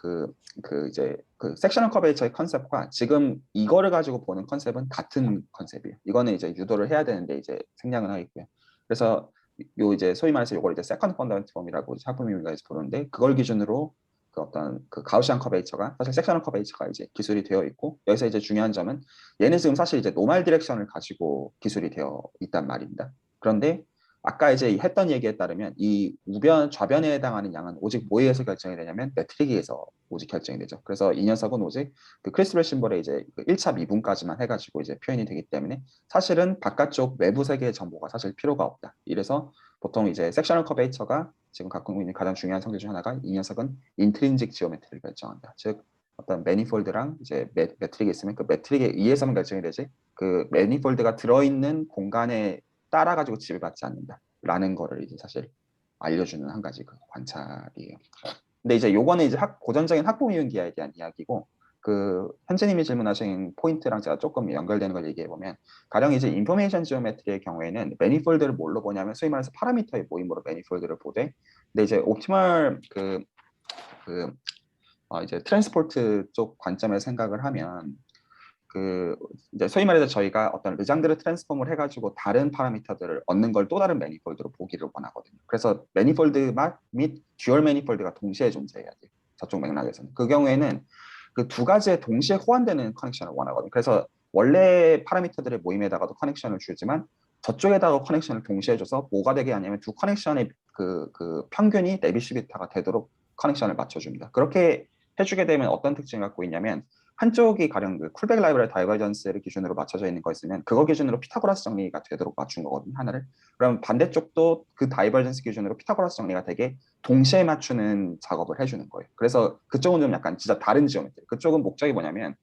이제 그 섹셔널 커베이처의 컨셉과 지금 이거를 가지고 보는 컨셉은 같은 컨셉이에요. 이거는 이제 유도를 해야 되는데 이제 생략은 하겠고요. 그래서 요 이제 소위 말해서 요걸 이제 세컨드 펀더멘트 폼이라고 학부모님께서 부르는데, 그걸 기준으로 그 어떤 그 가우시안 커베이처가 사실 섹셔널 커베이처가 이제 기술이 되어 있고, 여기서 이제 중요한 점은 얘는 지금 사실 이제 노멀 디렉션을 가지고 기술이 되어 있단 말입니다. 그런데 아까 이제 했던 얘기에 따르면 이 우변 좌변에 해당하는 양은 오직 뭐에 의해서 결정이 되냐면 매트릭에서 오직 결정이 되죠. 그래서 이 녀석은 오직 그 크리스탈 심볼의 이제 그 1차 미분까지만 해가지고 이제 표현이 되기 때문에 사실은 바깥쪽 외부 세계의 정보가 사실 필요가 없다. 이래서 보통 이제 섹셔널 커베이처가 지금 갖고 있는 가장 중요한 성질 중 하나가 이 녀석은 인트린직 지오메트리를 결정한다. 즉 어떤 매니폴드랑 이제 매트릭이 있으면 그 매트릭에 의해서만 결정이 되지 그 매니폴드가 들어있는 공간에 따라가지고 지배받지 않는다라는 거를 이제 사실 알려주는 한 가지 그 관찰이에요. 근데 이제 요거는 이제 고전적인 학부미분기에 대한 이야기고, 그 현재님이 질문하신 포인트랑 제가 조금 연결되는 걸 얘기해 보면, 가령 이제 인포메이션 지오메트리의 경우에는 매니폴드를 뭘로 보냐면 소위 말해서 파라미터의 모임으로 매니폴드를 보되, 근데 이제 옵티멀 이제 트랜스포트 쪽 관점에서 생각을 하면 그 이제 소위 말해서 저희가 어떤 르장드르 트랜스폼을 해가지고 다른 파라미터들을 얻는 걸 또 다른 매니폴드로 보기를 원하거든요. 그래서 매니폴드 및 듀얼 매니폴드가 동시에 존재해야 돼요. 저쪽 맥락에서는. 그 경우에는 그 두 가지의 동시에 호환되는 커넥션을 원하거든요. 그래서 원래 파라미터들의 모임에다가도 커넥션을 주지만 저쪽에다가 커넥션을 동시에 줘서 뭐가 되게 하냐면 두 커넥션의 그 평균이 네비시비타가 되도록 커넥션을 맞춰줍니다. 그렇게 해주게 되면 어떤 특징을 갖고 있냐면, 한쪽이 가령 그 쿨백 라이브러리 다이버전스를 기준으로 맞춰져 있는 거 있으면 그거 기준으로 피타고라스 정리가 되도록 맞춘 거거든요, 하나를. 그럼 반대쪽도 그 다이버전스 기준으로 피타고라스 정리가 되게 동시에 맞추는 작업을 해주는 거예요. 그래서 그쪽은 좀 약간 진짜 다른 지오메트리. 그쪽은 목적이 뭐냐면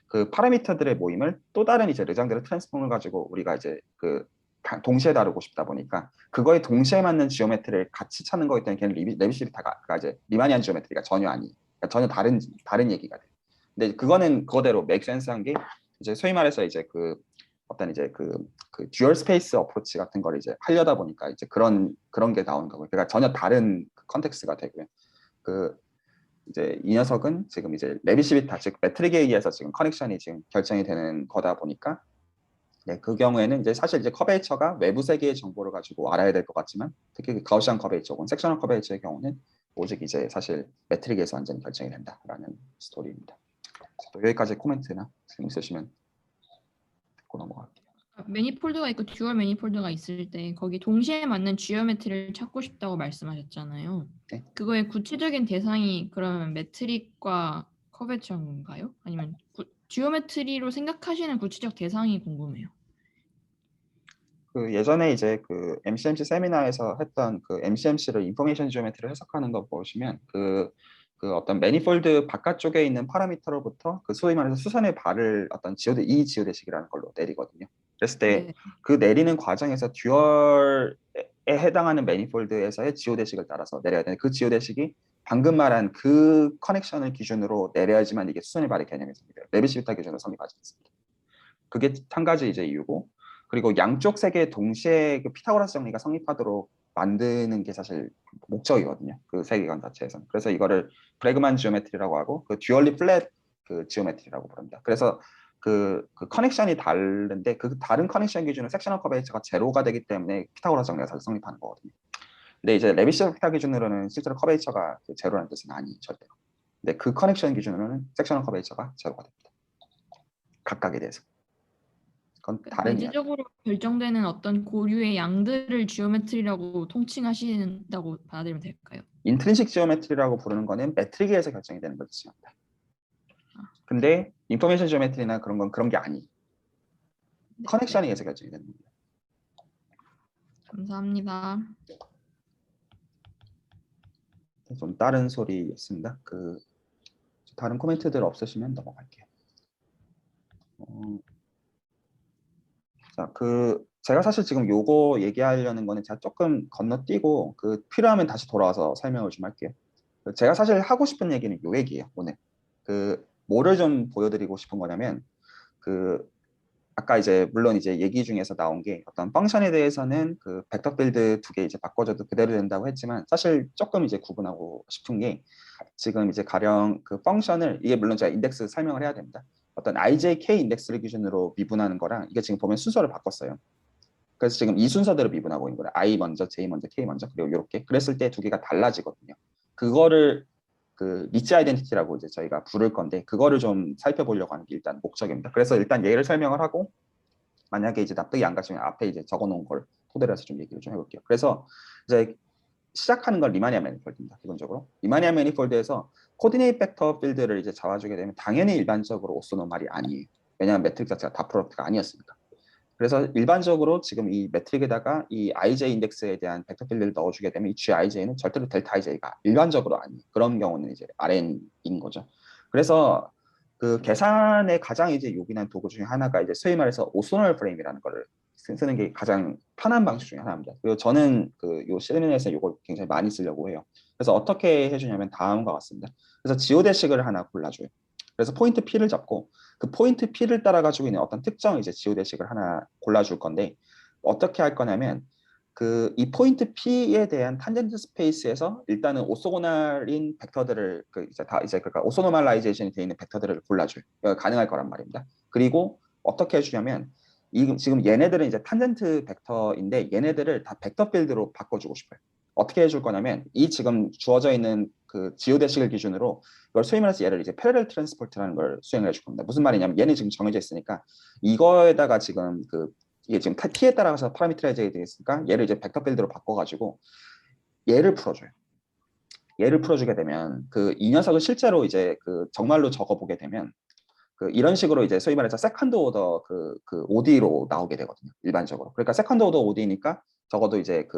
그 파라미터들의 모임을 또 다른 이제 르장드르 트랜스폼을 가지고 우리가 이제 그 동시에 다루고 싶다 보니까 그거에 동시에 맞는 지오메트리를 같이 찾는 거기 때문에 걔는 레비시비타가 이제 리마니안 지오메트리가 전혀 그러니까 전혀 다른 얘기가 돼요. 근데 그거는 그거대로 맥 센스한 게 이제 소위 말해서 이제 그 어떤 이제 그 듀얼 스페이스 어프로치 같은 걸 이제 하려다 보니까 이제 그런 게 나오는 거고요. 그러니까 전혀 다른 컨텍스트가 되고요. 그 이제 이 녀석은 지금 이제 레비시비타 즉 매트릭에 의해서 지금 커넥션이 지금 결정이 되는 거다 보니까, 네, 그 경우에는 이제 사실 이제 커베이처가 외부 세계의 정보를 가지고 알아야 될 것 같지만, 특히 그 가우시안 커베이처 혹은 섹셔널 커베이처의 경우는 오직 이제 사실 매트릭에서 완전히 결정이 된다라는 스토리입니다. 또 여기까지 코멘트나 질문 있으시면 듣고 넘어갈게요. 매니폴드가 있고 듀얼 매니폴드가 있을 때 거기 동시에 맞는 지오메트리를 찾고 싶다고 말씀하셨잖아요. 네. 그거의 구체적인 대상이 그러면 매트릭과 커베처인가요? 아니면 지오메트리로 생각하시는 구체적 대상이 궁금해요. 그 예전에 이제 그 MCMC 세미나에서 했던 그 MCMC를 인포메이션 지오메트리를 해석하는 거 보시면 그 어떤 매니폴드 바깥쪽에 있는 파라미터로부터 그 소위 말해서 수선의 발을 어떤 이 지오대식이라는 걸로 내리거든요. 그랬을 때 네. 그 내리는 과정에서 듀얼에 해당하는 매니폴드에서의 지오대식을 따라서 내려야 되는 그 지오대식이 방금 말한 그 커넥션을 기준으로 내려야지만 이게 수선의 발의 개념이 성립해요. 레비시비타 기준으로 성립하지 않습니다. 그게 한 가지 이제 이유고, 그리고 양쪽 세계에 동시에 그 피타고라스 정리가 성립하도록 만드는 게 사실 목적이거든요. 그 세계관 자체에서는. 그래서 이거를 브래그만 지오메트리라고 하고 그 듀얼리 플랫 그 지오메트리라고 부릅니다. 그래서 그 커넥션이 다른데 그 다른 커넥션 기준으로 섹셔널 커베이처가 제로가 되기 때문에 피타고라스 정리가 사실 성립하는 거거든요. 근데 이제 레비시비타 기준으로는 실제로 커베이처가 제로라는 뜻은 아니에요, 절대로. 근데 그 커넥션 기준으로는 섹셔널 커베이처가 제로가 됩니다. 각각에 대해서. 그건 다른 이야기. 대체적으로 결정되는 어떤 고유의 양들을 지오메트리라고 통칭하신다고 받아들이면 될까요? 인트린식 지오메트리라고 부르는 거는 매트릭에서 결정이 되는 걸 뜻입니다. 근데 인포메이션 지오메트리나 그런 건 그런 게 아니에요. 네, 커넥션에 의해서 결정이 되는 겁니다. 감사합니다. 좀 다른 소리였습니다. 다른 코멘트들 없으시면 넘어갈게요. 자, 제가 사실 지금 요거 얘기하려는 거는 제가 조금 건너뛰고 필요하면 다시 돌아와서 설명을 좀 할게요. 제가 사실 하고 싶은 얘기는 요 얘기예요, 오늘. 뭐를 좀 보여드리고 싶은 거냐면, 아까 이제 물론 이제 얘기 중에서 나온 게 어떤 펑션에 대해서는 벡터 필드 2개 이제 바꿔줘도 그대로 된다고 했지만 사실 조금 이제 구분하고 싶은 게 지금 이제 가령 펑션을 이게 물론 제가 인덱스 설명을 해야 됩니다. 어떤 IJK 인덱스를 기준으로 미분하는 거랑 이게 지금 보면 순서를 바꿨어요. 그래서 지금 이 순서대로 미분하고 있는 거예요. I 먼저, J 먼저, K 먼저 그리고 이렇게 그랬을 때 두 개가 달라지거든요. 그거를 리치 아이덴티티라고 이제 저희가 부를 건데 그거를 좀 살펴보려고 하는 게 일단 목적입니다. 그래서 일단 얘를 설명을 하고 만약에 이제 납득이 안 가시면 앞에 이제 적어놓은 걸 토대로 해서 좀 얘기를 좀 해볼게요. 그래서 이제 시작하는 건 리마니아 매니폴드입니다. 기본적으로 리마니아 매니폴드에서 코디네이트 벡터 필드를 이제 잡아주게 되면 당연히 일반적으로 오소노말이 아니에요. 왜냐하면 매트릭 자체가 다 프로덕트가 아니었으니까. 그래서 일반적으로 지금 이 매트릭에다가 이 IJ 인덱스에 대한 벡터 필드를 넣어주게 되면 이 GIJ는 절대로 델타 IJ가 일반적으로 아니에요. 그런 경우는 이제 RN인 거죠. 그래서 계산에 가장 이제 요긴한 도구 중에 하나가 이제 소위 말해서 오소널 프레임이라는 거를 쓰는 게 가장 편한 방식 중에 하나입니다. 그리고 저는 요 세미나에서 이걸 굉장히 많이 쓰려고 해요. 그래서 어떻게 해주냐면 다음과 같습니다. 그래서 지오데식을 하나 골라줘요. 그래서 포인트 P를 잡고 그 포인트 P를 따라 가지고 있는 어떤 특정 이제 지오데식을 하나 골라줄 건데 어떻게 할 거냐면 이 포인트 P에 대한 탄젠트 스페이스에서 일단은 오소고널인 벡터들을 그러니까 오소노멀라이제이션이 되어 있는 벡터들을 골라줘요. 가능할 거란 말입니다. 그리고 어떻게 해주냐면 지금 얘네들은 이제 탄젠트 벡터인데 얘네들을 다 벡터 필드로 바꿔주고 싶어요. 어떻게 해줄 거냐면 이 지금 주어져 있는 지오데식을 기준으로 이걸 소위 말해서 얘를 이제 패러렐 트랜스포트라는 걸 수행을 해줄 겁니다. 무슨 말이냐면 얘는 지금 정해져 있으니까 이거에다가 지금 이게 지금 t에 따라서 파라미터라이즈가 되어 있으니까 얘를 이제 벡터 필드로 바꿔가지고 얘를 풀어줘요. 얘를 풀어주게 되면 이 녀석을 실제로 이제 정말로 적어보게 되면 이런 식으로 이제 소위 말해서 세컨드 오더 OD로 나오게 되거든요. 일반적으로. 그러니까 세컨드 오더 OD니까 적어도 이제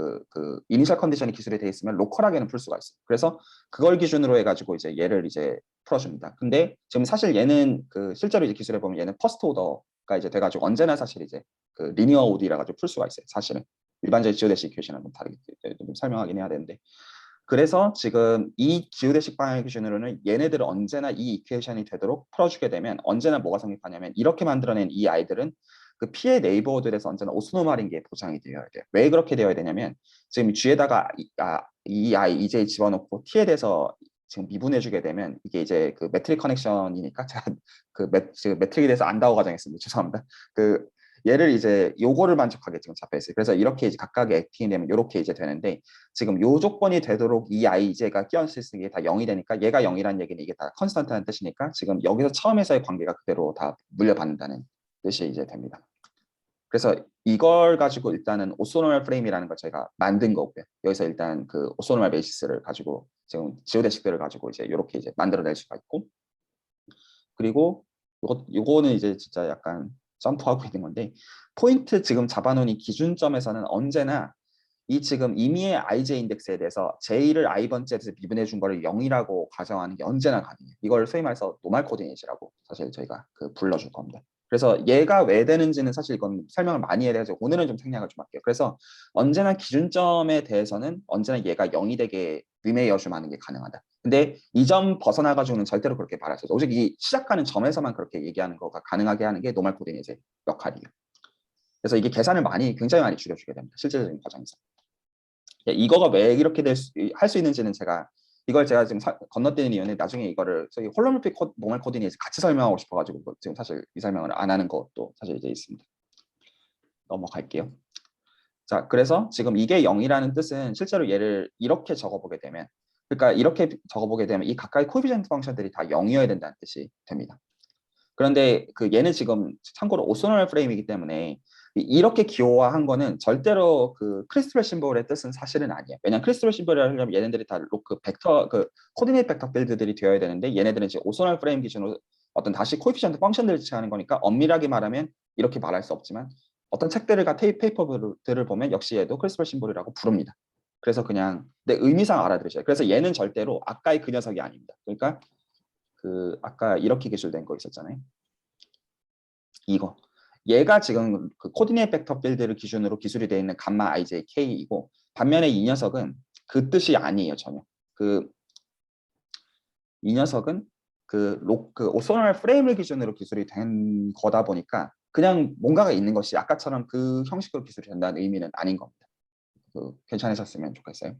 이니셜 컨디션이 기술이 되어 있으면 로컬하게는 풀 수가 있어요. 그래서 그걸 기준으로 해가지고 이제 얘를 이제 풀어줍니다. 근데 지금 사실 얘는 실제로 이제 기술에 보면 얘는 퍼스트 오더가 이제 돼가지고 언제나 사실 이제 리니어 OD라 가지고 풀 수가 있어요. 사실은 일반적인 지오데식 이퀘이션은 좀 다르게 좀 설명하긴 해야 되는데. 그래서 지금 이 지오데식 방향 기준으로는 얘네들을 언제나 이 이퀘이션이 되도록 풀어주게 되면 언제나 뭐가 성립하냐면 이렇게 만들어낸 이 아이들은 P의 네이버들에서 언제나 오소노말인 게 보장이 되어야 돼요. 왜 그렇게 되어야 되냐면 지금 G에다가 이 아이 EJ 집어넣고 T에 대해서 지금 미분해주게 되면 이게 이제 매트릭 커넥션이니까 제가 매트릭에 대해서 안다고 가정했습니다. 죄송합니다. 얘를 이제 요거를 만족하게 지금 잡혀 있어요. 그래서 이렇게 이제 각각의 액팅이 되면 이렇게 이제 되는데 지금 요 조건이 되도록 이 IJ가 끼어있을 수 있는 게 다 0이 되니까 얘가 0이라는 얘기는 이게 다 컨스턴트라는 뜻이니까 지금 여기서 처음에서의 관계가 그대로 다 물려받는다는 뜻이 이제 됩니다. 그래서 이걸 가지고 일단은 오소노멀 프레임이라는 걸 저희가 만든 거고요. 여기서 일단 오소노멀 베이시스를 가지고 지금 지오데식들을 가지고 이제 이렇게 이제 만들어낼 수가 있고 그리고 요거는 이제 진짜 약간 점프하고 있는 건데 포인트 지금 잡아놓은 이 기준점에서는 언제나 이 지금 임의의 IJ 인덱스에 대해서 J를 i번째에서 미분해 준 거를 0이라고 가정하는 게 언제나 가능해요. 이걸 소위 말해서 노멀 코디네이트라고 사실 저희가 불러줄 겁니다. 그래서 얘가 왜 되는지는 사실 이건 설명을 많이 해야 돼서 오늘은 좀 생략을 좀 할게요. 그래서 언제나 기준점에 대해서는 언제나 얘가 0이 되게 리메이어줌하는 게 가능하다. 근데 이 점 벗어나가지고는 절대로 그렇게 말할 수 없어요. 오직 이 시작하는 점에서만 그렇게 얘기하는 거가 가능하게 하는 게 노멀 코디네이트의 역할이에요. 그래서 이게 계산을 굉장히 많이 줄여주게 됩니다. 실질적인 과정에서. 이거가 왜 이렇게 할 수 있는지는 이걸 제가 지금 건너뛰는 이유는 나중에 이거를 저희 홀로모픽 노멀 코디네이트 같이 설명하고 싶어가지고 지금 사실 이 설명을 안 하는 것도 사실 이제 있습니다. 넘어갈게요. 자, 그래서 지금 이게 0이라는 뜻은 실제로 얘를 이렇게 적어보게 되면 그러니까 이렇게 적어보게 되면 이 가까이 코에피션트 펑션들이 다 0이어야 된다는 뜻이 됩니다. 그런데 그 얘는 지금 참고로 오소널 프레임이기 때문에 이렇게 기호화한 거는 절대로 그 크리스토럴 심볼의 뜻은 사실은 아니에요. 왜냐면 크리스토럴 심볼을 하려면 얘네들이 다 그 벡터 그 코디네이트 벡터 필드들이 되어야 되는데 얘네들은 이제 오소널 프레임 기준으로 어떤 다시 코에피션트 펑션들을 지칭하는 거니까 엄밀하게 말하면 이렇게 말할 수 없지만 어떤 책들과 페이퍼들을 보면 역시 얘도 크리스토럴 심볼이라고 부릅니다. 그래서 그냥 내 의미상 알아들으셔요. 그래서 얘는 절대로 아까의 그 녀석이 아닙니다. 그러니까 그 아까 이렇게 기술된 거 있었잖아요. 이거 얘가 지금 그 코디네이트 벡터 필드를 기준으로 기술이 되어 있는 감마 ij k이고 반면에 이 녀석은 그 뜻이 아니에요 전혀. 이 녀석은 그 오소널 프레임을 기준으로 기술이 된 거다 보니까 그냥 뭔가가 있는 것이 아까처럼 그 형식으로 기술이 된다는 의미는 아닌 겁니다. 괜찮으셨으면 좋겠어요.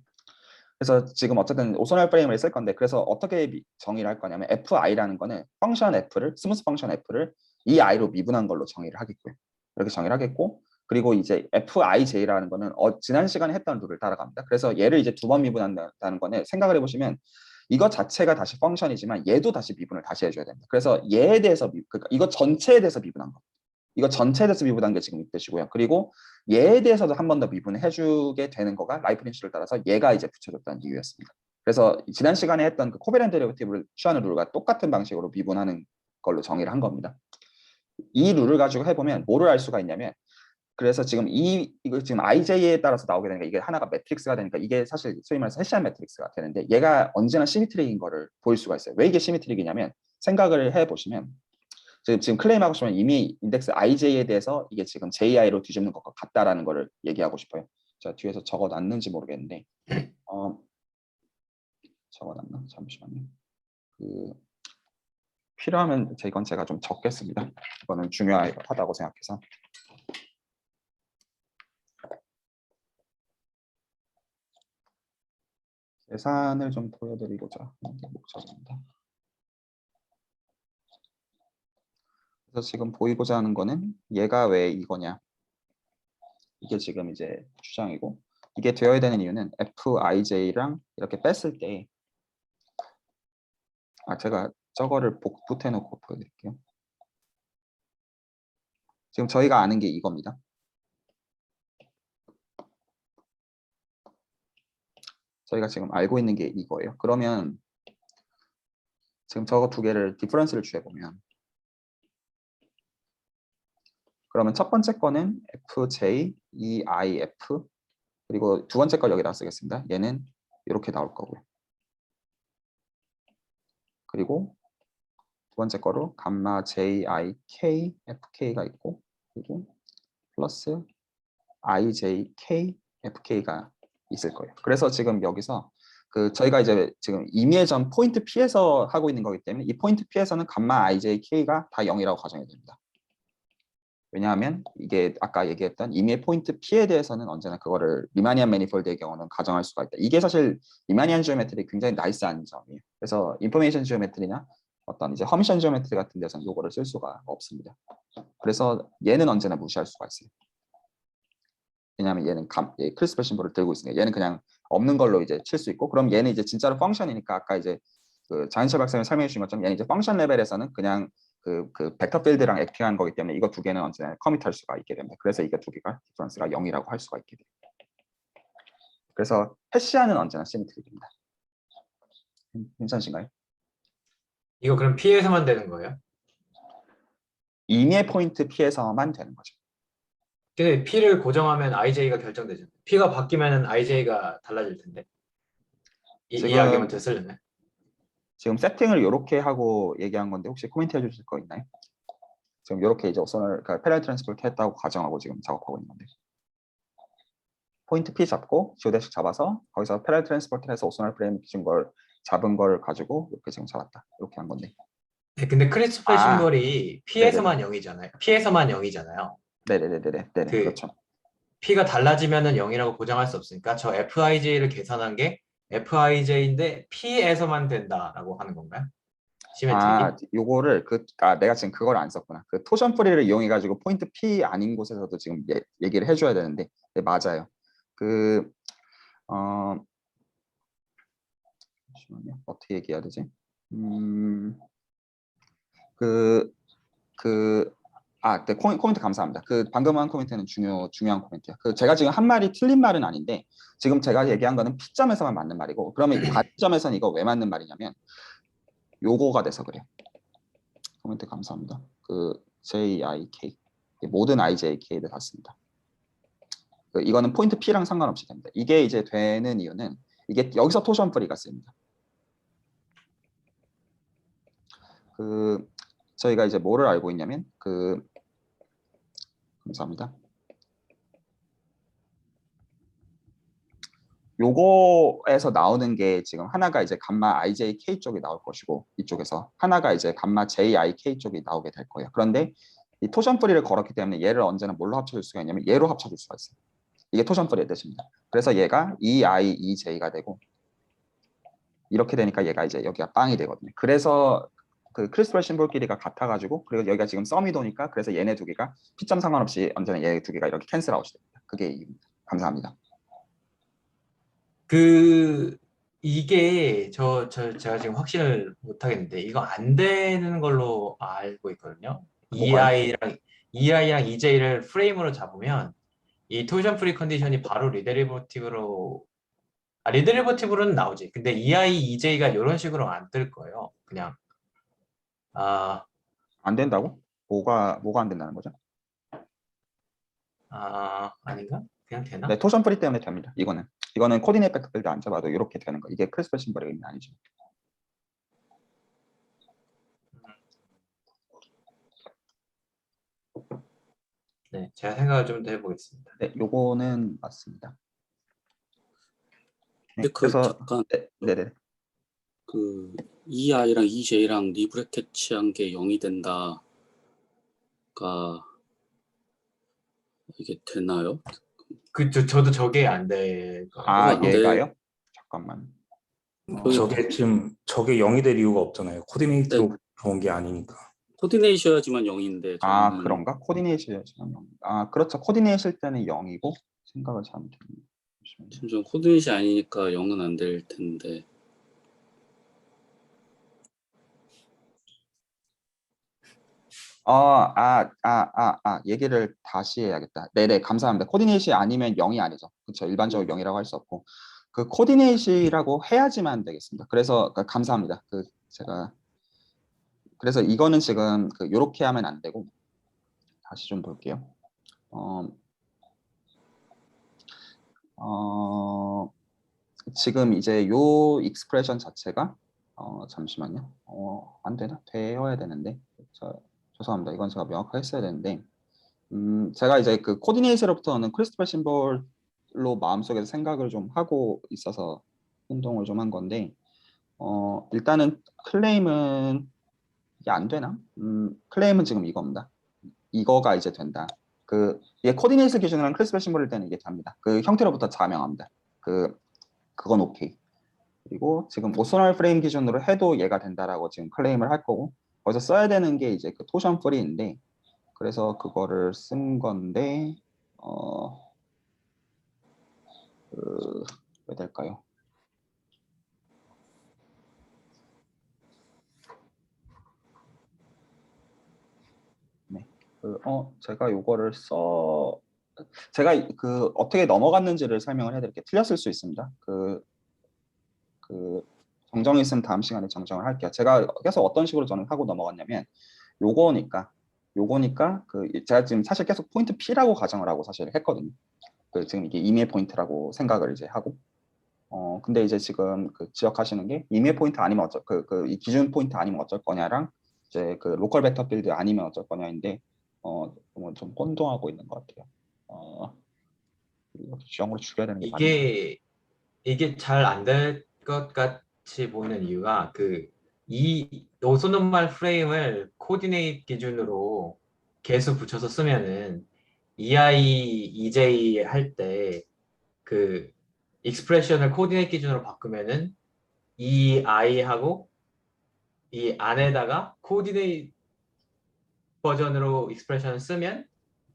그래서 지금 어쨌든 오소널 프레임을 쓸 건데 그래서 어떻게 정의를 할 거냐면 fi라는 거는 펑션 f를 스무스 펑션 f를 이 i로 미분한 걸로 정의를 하겠고요. 이렇게 정의를 하겠고 그리고 이제 fij라는 거는 지난 시간에 했던 룰을 따라갑니다. 그래서 얘를 이제 2번 미분한다는 거는 생각을 해보시면 이것 자체가 다시 펑션이지만 얘도 다시 미분을 다시 해줘야 됩니다. 그래서 얘에 대해서 그러니까 이거 전체에 대해서 미분한 거. 이거 전체에 대해서 미분한 게 지금 이 뜻이고요. 그리고 얘에 대해서도 한 번 더 미분을 해주게 되는 거가 라이프니츠를 따라서 얘가 이제 붙여졌다는 이유였습니다. 그래서 지난 시간에 했던 그 코베란트 데리베티브를 취하는 룰과 똑같은 방식으로 미분하는 걸로 정의를 한 겁니다. 이 룰을 가지고 해보면 뭐를 알 수가 있냐면 그래서 지금 이거 지금 IJ에 따라서 나오게 되니까 이게 하나가 매트릭스가 되니까 이게 사실 소위 말해서 헤시안 매트릭스가 되는데 얘가 언제나 시미트릭인 거를 보일 수가 있어요. 왜 이게 시미트릭이냐면 생각을 해보시면 지금 클레임하고 싶으면 이미 인덱스 IJ에 대해서 이게 지금 JI로 뒤집는 것과 같다라는 거를 얘기하고 싶어요. 제가 뒤에서 적어놨는지 모르겠는데 적어놨나? 잠시만요. 필요하면 이건 제가 좀 적겠습니다. 이거는 중요하다고 생각해서. 계산을 좀 보여드리고자 하는 게 목적입니다. 그래서 지금 보이고자 하는 거는 얘가 왜 이거냐. 이게 지금 이제 주장이고 이게 되어야 되는 이유는 FIJ랑 이렇게 뺐을 때 제가 저거를 복붙해놓고 보여드릴게요. 지금 저희가 아는 게 이겁니다. 저희가 지금 알고 있는 게 이거예요. 그러면 지금 저거 두 개를 디퍼런스를 취해보면 그러면 첫 번째 거는 FJ, EIF 그리고 두 번째 걸 여기다 쓰겠습니다. 얘는 이렇게 나올 거고요. 그리고 두 번째 거로 감마 JIK, FK가 있고 그리고 플러스 IJK, FK가 있을 거예요. 그래서 지금 여기서 저희가 이제 지금 임의전 포인트 P에서 하고 있는 거기 때문에 이 포인트 P에서는 감마 IJK가 다 0이라고 가정해야 됩니다. 왜냐하면 이게 아까 얘기했던 임의의 포인트 P에 대해서는 언제나 그거를 리마니안 매니폴드의 경우는 가정할 수가 있다. 이게 사실 리마니안 지오메트리 굉장히 나이스한 점이에요. 그래서 인포메이션 지오메트리나 어떤 이제 허미션 지오메트리 같은 데서는 이거를 쓸 수가 없습니다. 그래서 얘는 언제나 무시할 수가 있어요. 왜냐하면 얘는 크리스퍼 심볼을 들고 있으니까 얘는 그냥 없는 걸로 이제 칠 수 있고 그럼 얘는 이제 진짜로 펑션이니까 아까 이제 장인철 박사님 설명해 주신 것처럼 얘는 이제 펑션 레벨에서는 그냥 그 벡터 필드랑 액팅한 거기 때문에 이거 두 개는 언제나 커밋할 수가 있게 됩니다. 그래서 이게 두 개가 디퍼런스가 0이라고 할 수가 있게 됩니다. 그래서 헤시안은 언제나 시미트릭입니다. 괜찮으신가요? 이거 그럼 P에서만 되는 거예요? 임의 포인트 P에서만 되는 거죠. 근데 P를 고정하면 IJ가 결정되잖아요. P가 바뀌면 IJ가 달라질 텐데. 이 아규먼트 쓰려면. 지금 세팅을 이렇게 하고 얘기한 건데 혹시 코멘트 해주실 거 있나요? 지금 이렇게 이제 오선을 패럴 트랜스포트 했다고 가정하고 지금 작업하고 있는 건데 포인트 P 잡고 지오데식 잡아서 거기서 패럴 트랜스포트를 해서 오선을 프레임 기준 걸 잡은 걸 가지고 이렇게 지금 잡았다 이렇게 한 건데. 네, 근데 크리스퍼 심볼이 P에서만 0이잖아요. P에서만 0이잖아요. 네네네네. 그렇죠. P가 달라지면은 0이라고 보장할 수 없으니까 저 FIJ를 계산한 게 FIJ인데 P에서만 된다라고 하는 건가요? 시메트릭이? 요거를 내가 지금 그걸 안 썼구나. 그 토션 프리를 이용해 가지고 포인트 P 아닌 곳에서도 지금 얘기를 해줘야 되는데 네, 맞아요. 잠시만요. 어떻게 얘기해야 되지? 그 네, 코멘트 감사합니다. 그 방금 한 코멘트는 중요한 코멘트예요. 그 제가 지금 한 말이 틀린 말은 아닌데 지금 제가 얘기한 거는 P점에서만 맞는 말이고 그러면 다른 점에서는 이거 왜 맞는 말이냐면 요거가 돼서 그래요. 코멘트 감사합니다. 그 JIK 모든 IJK를 다 씁니다. 이거는 포인트 P랑 상관없이 됩니다. 이게 이제 되는 이유는 이게 여기서 토션 프리가 쓰입니다. 저희가 이제 뭐를 알고 있냐면 감사합니다. 요거에서 나오는 게 지금 하나가 이제 감마 IJK 쪽이 나올 것이고 이쪽에서 하나가 이제 감마 JIK 쪽이 나오게 될 거예요. 그런데 이 토션 프리를 걸었기 때문에 얘를 언제나 뭘로 합쳐줄 수가 있냐면 얘로 합쳐줄 수가 있어요. 이게 토션 프리의 뜻입니다. 그래서 얘가 EI, EJ가 되고 이렇게 되니까 얘가 이제 여기가 빵이 되거든요. 그래서 그 크리스탈 심볼 길이가 같아가지고 그리고 여기가 지금 썸이 도니까 그래서 얘네 두 개가 P점 상관없이 언제나 얘네 두 개가 이렇게 캔슬 아웃이 됩니다. 그게 이유입니다. 감사합니다. 이게 제가 지금 확신을 못 하겠는데 이거 안 되는 걸로 알고 있거든요. 뭐가요? EI랑 EJ를 프레임으로 잡으면 이 토션 프리 컨디션이 바로 리데리버티브로는 나오지. 근데 EI, EJ가 이런 식으로 안 뜰 거예요. 그냥 안 된다고? 뭐가 안 된다는 거죠? 아닌가? 그냥 되나? 네, 토션 프리 때문에 됩니다. 이거는 코디네이트 백필드 안 잡아도 이렇게 되는 거. 이게 크리스탈 심볼의 의미는 아니죠. 네, 제가 생각을 좀 더 해보겠습니다. 네, 요거는 맞습니다. 네, 근데 그래서 잠깐 네네. 그 EI랑 EJ랑 리브레켓치한 게 0이 된다가 이게 되나요? 저도 저게 안 돼. 네. 얘가요? 잠깐만. 저게 0이 될 이유가 없잖아요. 코디네이트로 좋은 게 아니니까. 코디네이셔야지만 0인데 저는 그런가? 코디네이션 그렇죠. 코디네이션 때는 0이고 생각을 잘못했네요. 지금 전 코디네이션 아니니까 0은 안 될 텐데. 얘기를 다시 해야겠다. 네네, 감사합니다. 코디네이션 아니면 0이 아니죠. 그렇죠. 일반적으로 0이라고 할 수 없고 그 코디네이션이라고 해야지만 되겠습니다. 그래서 감사합니다. 그래서 이거는 지금 요렇게 하면 안 되고 다시 좀 볼게요. 지금 이제 요 익스프레션 자체가 잠시만요. 안 되나? 되어야 되는데. 죄송합니다. 이건 제가 명확하게 했어야 되는데 제가 이제 그 코디네이트로부터는 크리스탈 심볼로 마음속에서 생각을 좀 하고 있어서 행동을 좀 한 건데 일단은 클레임은 이게 안 되나? 클레임은 지금 이겁니다. 이거가 이제 된다. 이게 코디네이트 기준으로는 크리스탈 심볼일 때는 이게 됩니다. 그 형태로부터 자명합니다. 그건 오케이. 그리고 지금 오소널 프레임 기준으로 해도 얘가 된다라고 지금 클레임을 할 거고 거기서 써야 되는 게 이제 그 토션 프리인데 그래서 그거를 쓴 건데 왜 될까요? 네, 제가 요거를 제가 어떻게 넘어갔는지를 설명을 해드릴게요. 틀렸을 수 있습니다. 정정이 있으면 다음 시간에 정정을 할게요. 제가 계속 어떤 식으로 저는 하고 넘어갔냐면 요거니까 제가 지금 사실 계속 포인트 P라고 가정을 하고 사실 했거든요. 지금 이게 이메일 포인트라고 생각을 이제 하고 근데 이제 지금 지적하시는 게 이메일 포인트 아니면 이 기준 포인트 아니면 어쩔 거냐랑 이제 로컬 벡터 필드 아니면 어쩔 거냐인데 좀 혼동하고 있는 것 같아요. 영어로 줄여야 되는 게 맞나요? 이게 잘 안 될 것 같이 보이는 이유가 이 오소노말 프레임을 코디네이트 기준으로 개수 붙여서 쓰면은 EI, EJ 할 때 익스프레션을 코디네이트 기준으로 바꾸면은 이 I하고 이 안에다가 코디네이트 버전으로 익스프레션을 쓰면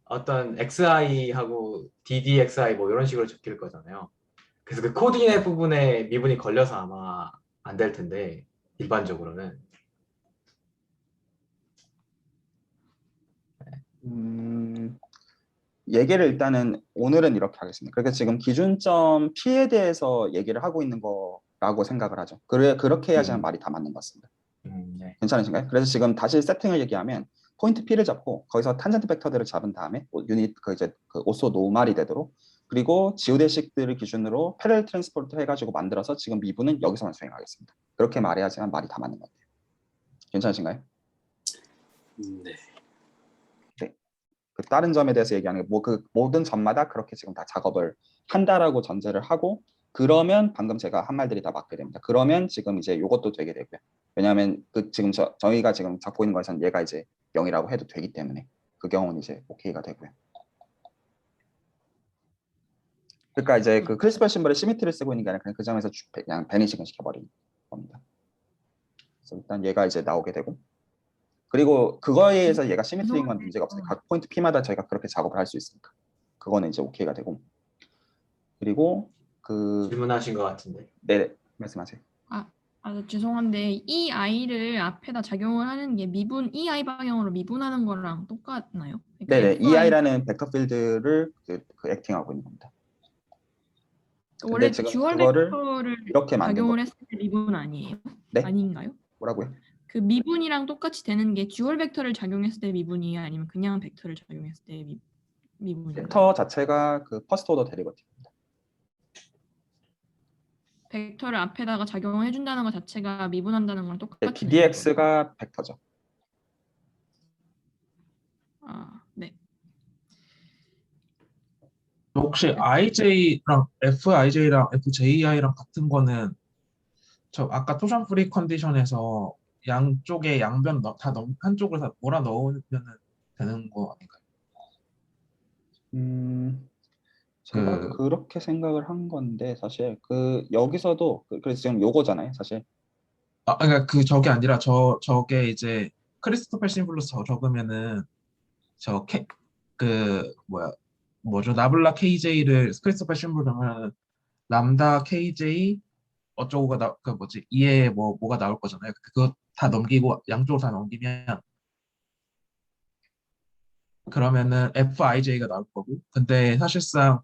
어떤 XI하고 DDXI 뭐 이런 식으로 적힐 거잖아요. 그래서 코디네이트 부분에 미분이 걸려서 아마 안 될 텐데 일반적으로는. 얘기를 일단은 오늘은 이렇게 하겠습니다. 그러니까 지금 기준점 P에 대해서 얘기를 하고 있는 거라고 생각을 하죠. 그렇게 해야지만 말이 다 맞는 것 같습니다. 네. 괜찮으신가요? 그래서 지금 다시 세팅을 얘기하면 포인트 P를 잡고 거기서 탄젠트 벡터들을 잡은 다음에 유닛 그 오소 노말이 되도록, 그리고 지오데식들을 기준으로 패러렐 트랜스포트 해가지고 만들어서 지금 미분은 여기서만 수행하겠습니다. 그렇게 말해야지만 말이 다 맞는 것 같아요. 괜찮으신가요? 네. 그 다른 점에 대해서 얘기하는 게 그 모든 점마다 그렇게 지금 다 작업을 한다라고 전제를 하고, 그러면 방금 제가 한 말들이 다 맞게 됩니다. 그러면 지금 이제 이것도 되게 되고요. 왜냐하면 그 지금 저희가 지금 잡고 있는 거에서는 얘가 이제 0이라고 해도 되기 때문에 그 경우는 이제 오케이가 되고요. 그러니까 이제 그 크리스퍼 심벌의 시미트를 쓰고 있는 게 아니라 그냥 그 점에서 그냥 베니싱을 시켜버리는 겁니다. 그래서 일단 얘가 이제 나오게 되고, 그리고 그거에 의해서 얘가 시미트리인 건 문제가 없어요. 각 포인트 P마다 저희가 그렇게 작업을 할 수 있으니까 그거는 이제 오케이가 되고, 그리고 질문하신 것 같은데. 네, 말씀하세요. 죄송한데 이 i를 앞에다 작용을 하는 게 미분 EI 방향으로 미분하는 거랑 똑같나요? 그러니까 네네, FI EI라는 벡터 필드를 그 액팅하고 있는 겁니다. 원래 지금 듀얼 그거를 벡터를 이렇게 만든 작용을 거. 했을 때 미분 아니에요? 네? 아닌가요? 뭐라고요? 그 미분이랑 똑같이 되는 게 듀얼 벡터를 작용했을 때 미분이에요? 아니면 그냥 벡터를 작용했을 때 미분인가요? 벡터 자체가 그 퍼스트 오더 데리버티브입니다. 벡터를 앞에다가 작용을 해준다는 것 자체가 미분한다는 거랑 네, 똑같은 BDX가 벡터죠. 네. 혹시 IJ랑 FIJ랑 FJI랑 같은 거는 저 아까 토션 프리 컨디션에서 양쪽에 양변 한쪽을 다 몰아 넣으면 되는 거 아닌가요? 제가 그 그렇게 생각을 한 건데 사실 여기서도 그래서 지금 요거잖아요, 사실. 그러니까 저게 아니라 저게 이제 크리스토퍼 심플러스 적으면은 뭐죠? 나블라 KJ를 크리스토퍼 심플 넣으면 람다 KJ 어쩌고가 그 뭐지? 이에 뭐가 나올 거잖아요. 그거 다 넘기고 양쪽으로 다 넘기면 그러면은 FIJ가 나올 거고. 근데 사실상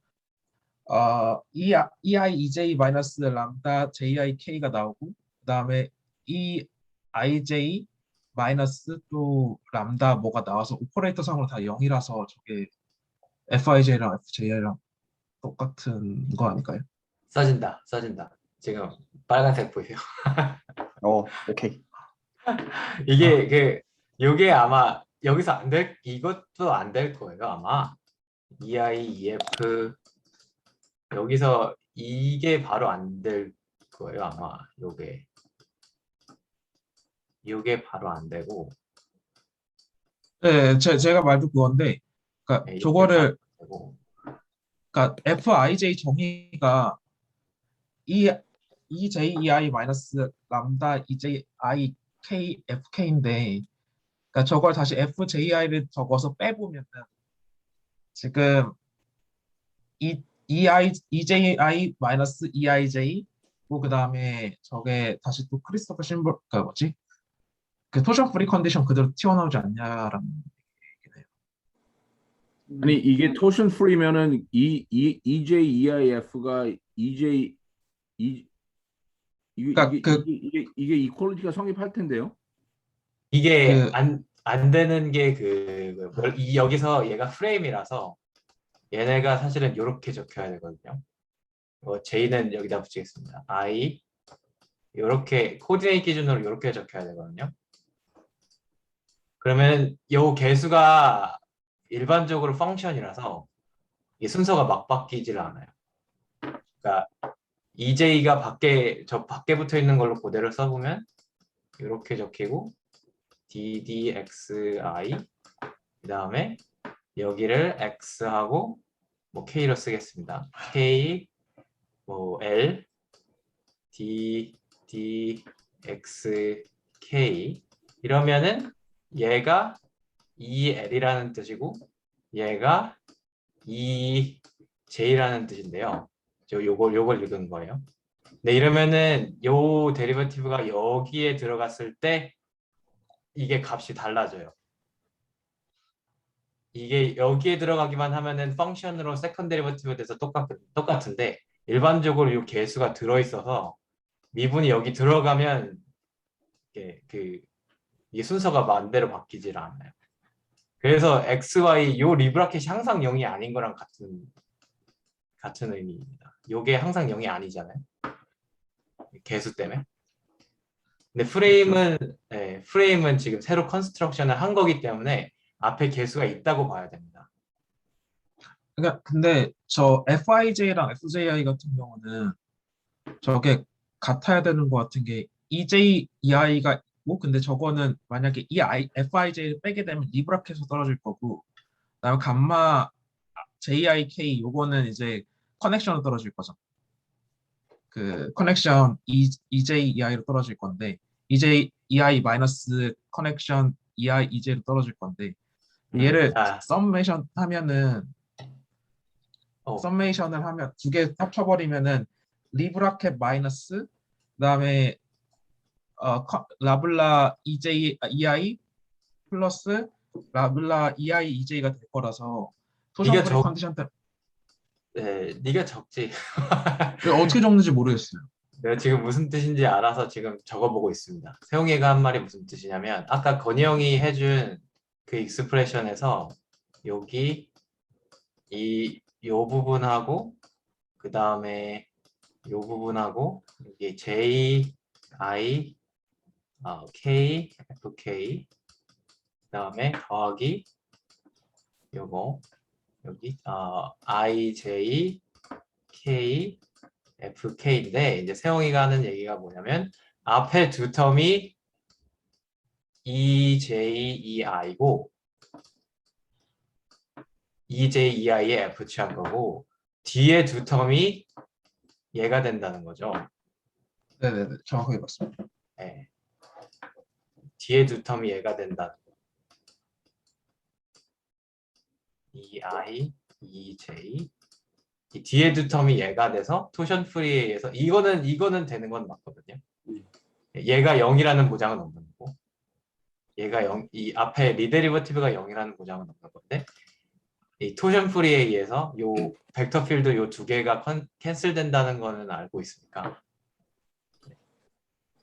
EIEJ 마이너스 람다 JIK가 나오고, 그다음에 EIJ 마이너스 또 람다 뭐가 나와서 오퍼레이터 상으로 다 0이라서 저게 FIJ랑 FJI랑 똑같은 거 아닐까요? 써진다. 지금 빨간색 보이세요? 오케이. 요게 아마 여기서 이것도 안 될 거예요, 아마. EI, EF 여기서 이게 바로 안 될 거예요, 아마. 요게 바로 안 되고. 네, 제가 말도 그건데, 그러니까 네, 저거를 되고. 그러니까 FIJ 정의가 EJEI 마이너스 람다 EJI KFK인데, 그러니까 저걸 다시 FJI를 적어서 빼보면은 지금 EJI 마이너스 EIJ 그 다음에 저게 다시 또 크리스토퍼 심볼 뭐지? 그 토션 프리 컨디션 그대로 튀어나오지 않냐라는 얘기네요. 아니 이게 토션 프리면은 EJEIF가 그러니까 이게 이퀄리티가 성립할 텐데요. 이게 그 안 되는 게 여기서 얘가 프레임이라서 얘네가 사실은 이렇게 적혀야 되거든요. J는 여기다 붙이겠습니다. I 이렇게 코디네이트 기준으로 이렇게 적혀야 되거든요. 그러면 요 개수가 일반적으로 펑션이라서 이 순서가 막 바뀌질 않아요. 그러니까 EJ가 밖에 붙어 있는 걸로 그대로 써보면 이렇게 적히고 DDXI 그 다음에 여기를 X하고 뭐 K로 쓰겠습니다. K L D X K 이러면은 얘가 EL이라는 뜻이고 얘가 EJ라는 뜻인데요. 요걸 읽은 거예요. 네, 이러면은 요 데리버티브가 여기에 들어갔을 때 이게 값이 달라져요. 이게 여기에 들어가기만 하면은 펑션으로 세컨 데리버티브 돼서 똑같은데 일반적으로 이 개수가 들어있어서 미분이 여기 들어가면 이게 순서가 반대로 바뀌질 않아요. 그래서 XY 요 리브라켓이 항상 0이 아닌 거랑 같은 의미입니다. 요게 항상 0이 아니잖아요. 개수 때문에. 근데 프레임은 지금 새로 컨스트럭션을 한 거기 때문에 앞에 개수가 있다고 봐야 됩니다. 그러니까 근데 저 FIJ랑 FJI 같은 경우는 저게 같아야 되는 것 같은 게 EJ, EI가 있고 근데 저거는 만약에 FIJ를 빼게 되면 리브라켓에서 떨어질 거고 그다음에 감마 JIK 요거는 이제 커넥션으로 떨어질 거죠. 그 커넥션 EJ, EI로 떨어질 건데 EJ, EI 마이너스 커넥션 EI, EJ로 떨어질 건데 얘를 아, 썸메이션 하면은 어, 썸메이션을 하면 두 개 합쳐버리면은 리브라켓 마이너스 그다음에 라블라 EJ, EI 플러스 라블라 EI, EJ가 될 거라서 토션 네가 프리 적, 컨디션 때문에 네가 적지. 어떻게 적는지 모르겠어요. 내가 지금 무슨 뜻인지 알아서 지금 적어보고 있습니다. 세용이가 한 말이 무슨 뜻이냐면 아까 건희 형이 해준 그 익스프레션에서 여기 요 부분하고 그 다음에 요 부분하고 여기 J, I, K, FK 그 다음에 더하기 요거 여기 I, J, K, FK인데 이제 세용이가 하는 얘기가 뭐냐면 앞에 두 텀이 EJEI고 EJEI에 F 취한 거고 뒤에 두 텀이 얘가 된다는 거죠. 네네네 정확하게 봤습니다. 네. 뒤에 두 텀이 얘가 된다는 거. EI, EJ 이 뒤에 두 텀이 얘가 돼서 토션 프리에 의해서 이거는 되는 건 맞거든요. 얘가 0이라는 보장은 없는 거고 얘가 0, 이 앞에 리데리버티브가 0이라는 보장은 없는 건데 이 토션 프리에 의해서 요 벡터 필드 요 두 개가 캔슬 된다는 거는 알고 있으니까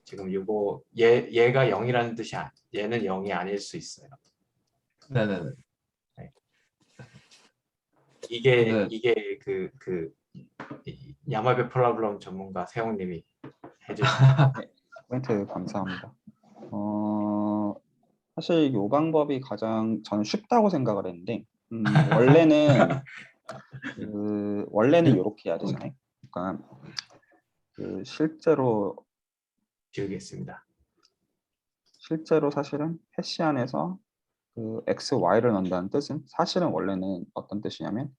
지금 요거 얘가 0이라는 뜻이 얘는 0이 아닐 수 있어요. 네네네. 네. 이게 이 야마베 프로블럼 전문가 세용님이 해주신 코멘트 감사합니다. 사실 이 방법이 가장 저는 쉽다고 생각을 했는데 원래는 이렇게 해야 되잖아요. 그러니까 실제로 지우겠습니다. 사실은 해시 안에서 그 x, y를 넣는다는 뜻은 사실은 원래는 어떤 뜻이냐면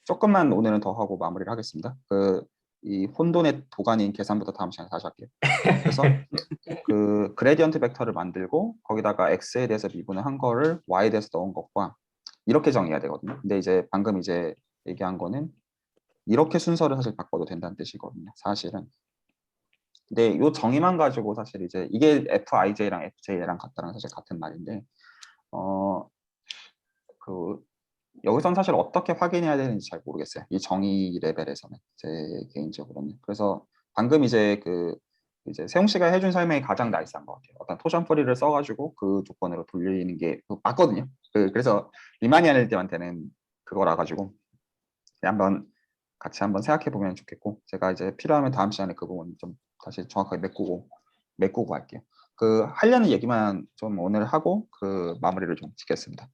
조금만 오늘은 더 하고 마무리를 하겠습니다. 이 혼돈의 도가니인 계산부터 다음 시간에 다시 할게요. 그래서 그 그레디언트 벡터를 만들고 거기다가 x에 대해서 미분을 한 거를 y에 대해서 넣은 것과 이렇게 정의해야 되거든요. 근데 이제 방금 이제 얘기한 거는 이렇게 순서를 사실 바꿔도 된다는 뜻이거든요. 사실은. 근데 이 정의만 가지고 사실 이제 이게 FIJ랑 FJ랑 같다랑 사실 같은 말인데 여기선 사실 어떻게 확인해야 되는지 잘 모르겠어요. 이 정의 레벨에서는 제 개인적으로는. 그래서 방금 이제 이제 세용 씨가 해준 설명이 가장 나이스한 것 같아요. 어떤 토션 프리를 써가지고 그 조건으로 돌리는 게 맞거든요. 그래서 리마니아일들한테는 그거라 가지고 같이 한번 생각해 보면 좋겠고 제가 이제 필요하면 다음 시간에 그 부분 좀 다시 정확하게 메꾸고 할게요. 하려는 얘기만 좀 오늘 하고 마무리를 좀 짓겠습니다.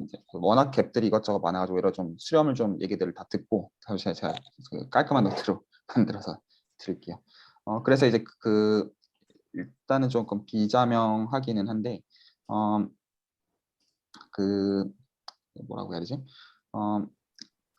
이제 워낙 갭들이 이것저것 많아가지고 이런 좀 수렴을 좀 얘기들을 다 듣고 사실 제가 깔끔한 노트로 만들어서 드릴게요. 그래서 이제 일단은 조금 비자명하기는 한데 뭐라고 해야 되지?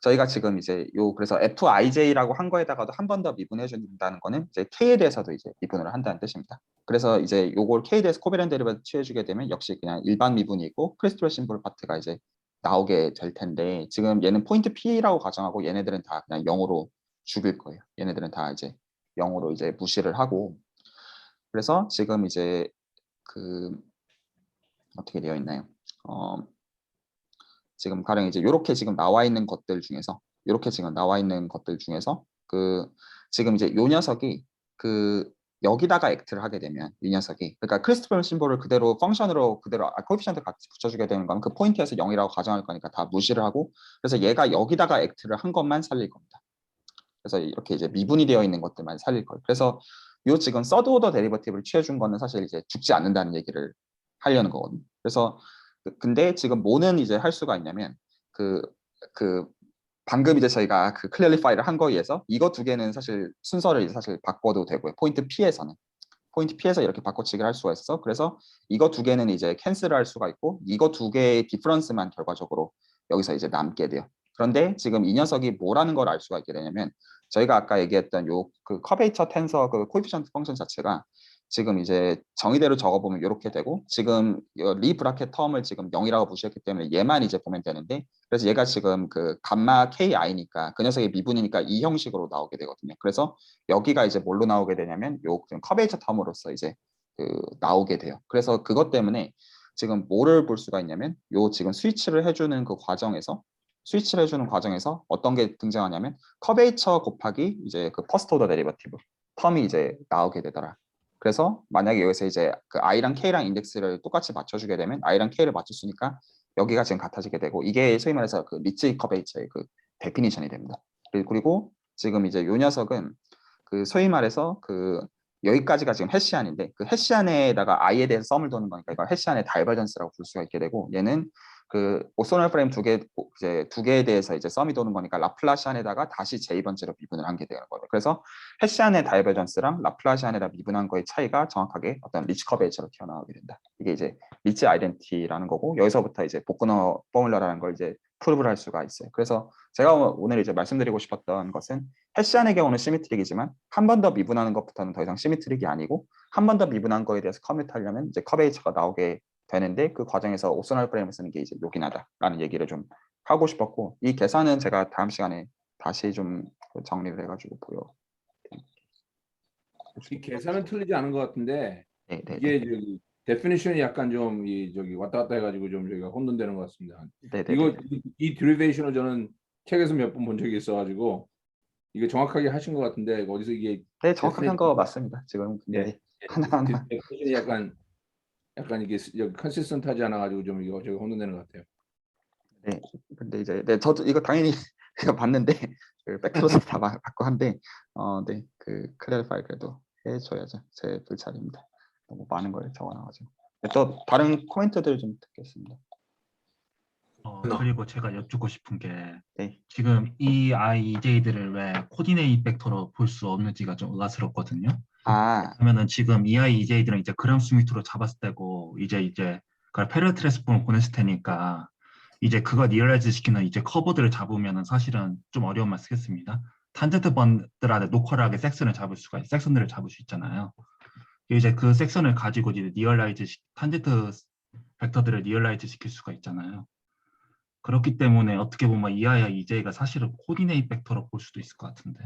저희가 지금 이제 그래서 FIJ라고 한 거에다가도 한 번 더 미분해 준다는 거는 이제 K에 대해서도 이제 미분을 한다는 뜻입니다. 그래서 이제 요걸 K에 대해서 코베렌트 데리버티브 취해주게 되면 역시 그냥 일반 미분이 있고 크리스토럴 심볼 파트가 이제 나오게 될 텐데 지금 얘는 포인트 P라고 가정하고 얘네들은 다 그냥 0으로 죽일 거예요. 얘네들은 다 이제 0으로 이제 무시를 하고 그래서 지금 이제 그 어떻게 되어 있나요? 지금 가령 이제 이렇게 지금 나와 있는 것들 중에서 이렇게 지금 나와 있는 것들 중에서 그 지금 이제 요 녀석이 그 여기다가 액트를 하게 되면 이 녀석이 그러니까 크리스토퍼 심볼을 그대로 펑션으로 그대로 코에피션트 같이 붙여주게 되는 거면 그 포인트에서 0이라고 가정할 거니까 다 무시를 하고 그래서 얘가 여기다가 액트를 한 것만 살릴 겁니다. 그래서 이렇게 이제 미분이 되어 있는 것들만 살릴 거예요. 그래서 요 지금 서드 오더 데리버티브를 취해준 거는 사실 이제 죽지 않는다는 얘기를 하려는 거거든요. 그래서 근데 지금 뭐는 이제 할 수가 있냐면 그 방금 이제 저희가 그 클래리파이를 한 거에 의해서 이거 두 개는 사실 순서를 이제 사실 바꿔도 되고요. 포인트 P에서 이렇게 바꿔치기를 할 수가 있어. 그래서 이거 두 개는 이제 캔슬을 할 수가 있고 이거 두 개의 디퍼런스만 결과적으로 여기서 이제 남게 돼요. 그런데 지금 이 녀석이 뭐라는 걸 알 수가 있게 되냐면 저희가 아까 얘기했던 요 그 커베이처 텐서 그 코에피션트 펑션 자체가 지금 이제 정의대로 적어보면 이렇게 되고 지금 리 브라켓 텀을 지금 0이라고 무시했기 때문에 얘만 이제 보면 되는데 그래서 얘가 지금 그 감마 KI니까 그 녀석의 미분이니까 이 형식으로 나오게 되거든요. 그래서 여기가 이제 뭘로 나오게 되냐면 요 커베이처 텀으로서 이제 그 나오게 돼요. 그래서 그것 때문에 지금 뭐를 볼 수가 있냐면 요 지금 스위치를 해주는 그 과정에서 어떤 게 등장하냐면 커베이처 곱하기 이제 그 퍼스트 오더 데리버티브 텀이 이제 나오게 되더라. 그래서 만약에 여기서 이제 그 i랑 k랑 인덱스를 똑같이 맞춰주게 되면 i랑 k를 맞췄으니까 여기가 지금 같아지게 되고 이게 소위 말해서 그 리치 커베이처의 그 데피니션이 됩니다. 그리고 지금 이제 요 녀석은 그 소위 말해서 그 여기까지가 지금 해시안인데 그 해시안에다가 i에 대해서 썸을 도는 거니까 이걸 해시안의 다이버전스라고 볼 수가 있게 되고 얘는 그 오소널 프레임 두 개에 대해서 이제 썸이 도는 거니까 라플라시안에다가 다시 제2번째로 미분을 한 게 되는 거예요. 그래서 해시안의 다이버전스랑 라플라시안에다 미분한 거의 차이가 정확하게 어떤 리치 커베이처로 튀어나오게 된다. 이게 이제 리치 아이덴티티라는 거고 여기서부터 이제 복근어 포뮬러라는 걸 이제 프루브를 할 수가 있어요. 그래서 제가 오늘 이제 말씀드리고 싶었던 것은 해시안의 경우는 시미트릭이지만 한 번 더 미분하는 것부터는 더 이상 시미트릭이 아니고 한 번 더 미분한 거에 대해서 커뮤트하려면 이제 커베이처가 나오게 되는데 그 과정에서 오소널 프레임을 쓰는 게 이제 요긴하다라는 얘기를 좀 하고 싶었고 이 계산은 제가 다음 시간에 다시 좀 정리를 해가지고 이 계산은 틀리지 않은 것 같은데 네네네. 이게 저기 데피니션이 약간 좀 이 저기 왔다 갔다 해가지고 좀 저희가 혼돈되는 것 같습니다. 네네네. 이거 이 드리베이션을 저는 책에서 몇 번 본 적이 있어가지고 이게 정확하게 하신 것 같은데 어디서 이게 네, 정확하게 한 거 맞습니다. 지금 근데 하나하나 데피니션이 약간 이게 컨시스턴트하지 않아가지고 좀 이거 저기 혼돈되는 것 같아요. 네, 근데 이제 네 저도 이거 당연히 제가 봤는데 그 팩트로서 다 받고 한데 네, 그 클래리파이 그래도 해줘야죠. 제 불찰입니다. 너무 많은 걸 적어놔가지고 또 다른 코멘트들 좀 듣겠습니다. 그리고 제가 여쭙고 싶은 게 네. 지금 이 IEJ들을 왜 코디네이트 벡터로 볼 수 없는지가 좀 의아스럽거든요. 그러면은 지금 이 IEJ들은 이제 그램 스미트로 잡았을 때고 이제 그걸 페르 트랜스폼을 보냈을 테니까 이제 그거 리얼라이즈 시키는 이제 커브들을 잡으면은 사실은 좀 어려움만 쓰겠습니다. 탄젠트 번들한테 노컬하게 섹션을 잡을 수 있잖아요. 이제 그 섹션을 가지고 이제 탄젠트 벡터들을 리얼라이즈 시킬 수가 있잖아요. 그렇기 때문에 어떻게 보면 이하야 이제가 사실은 코디네이트 벡터로 볼 수도 있을 것 같은데.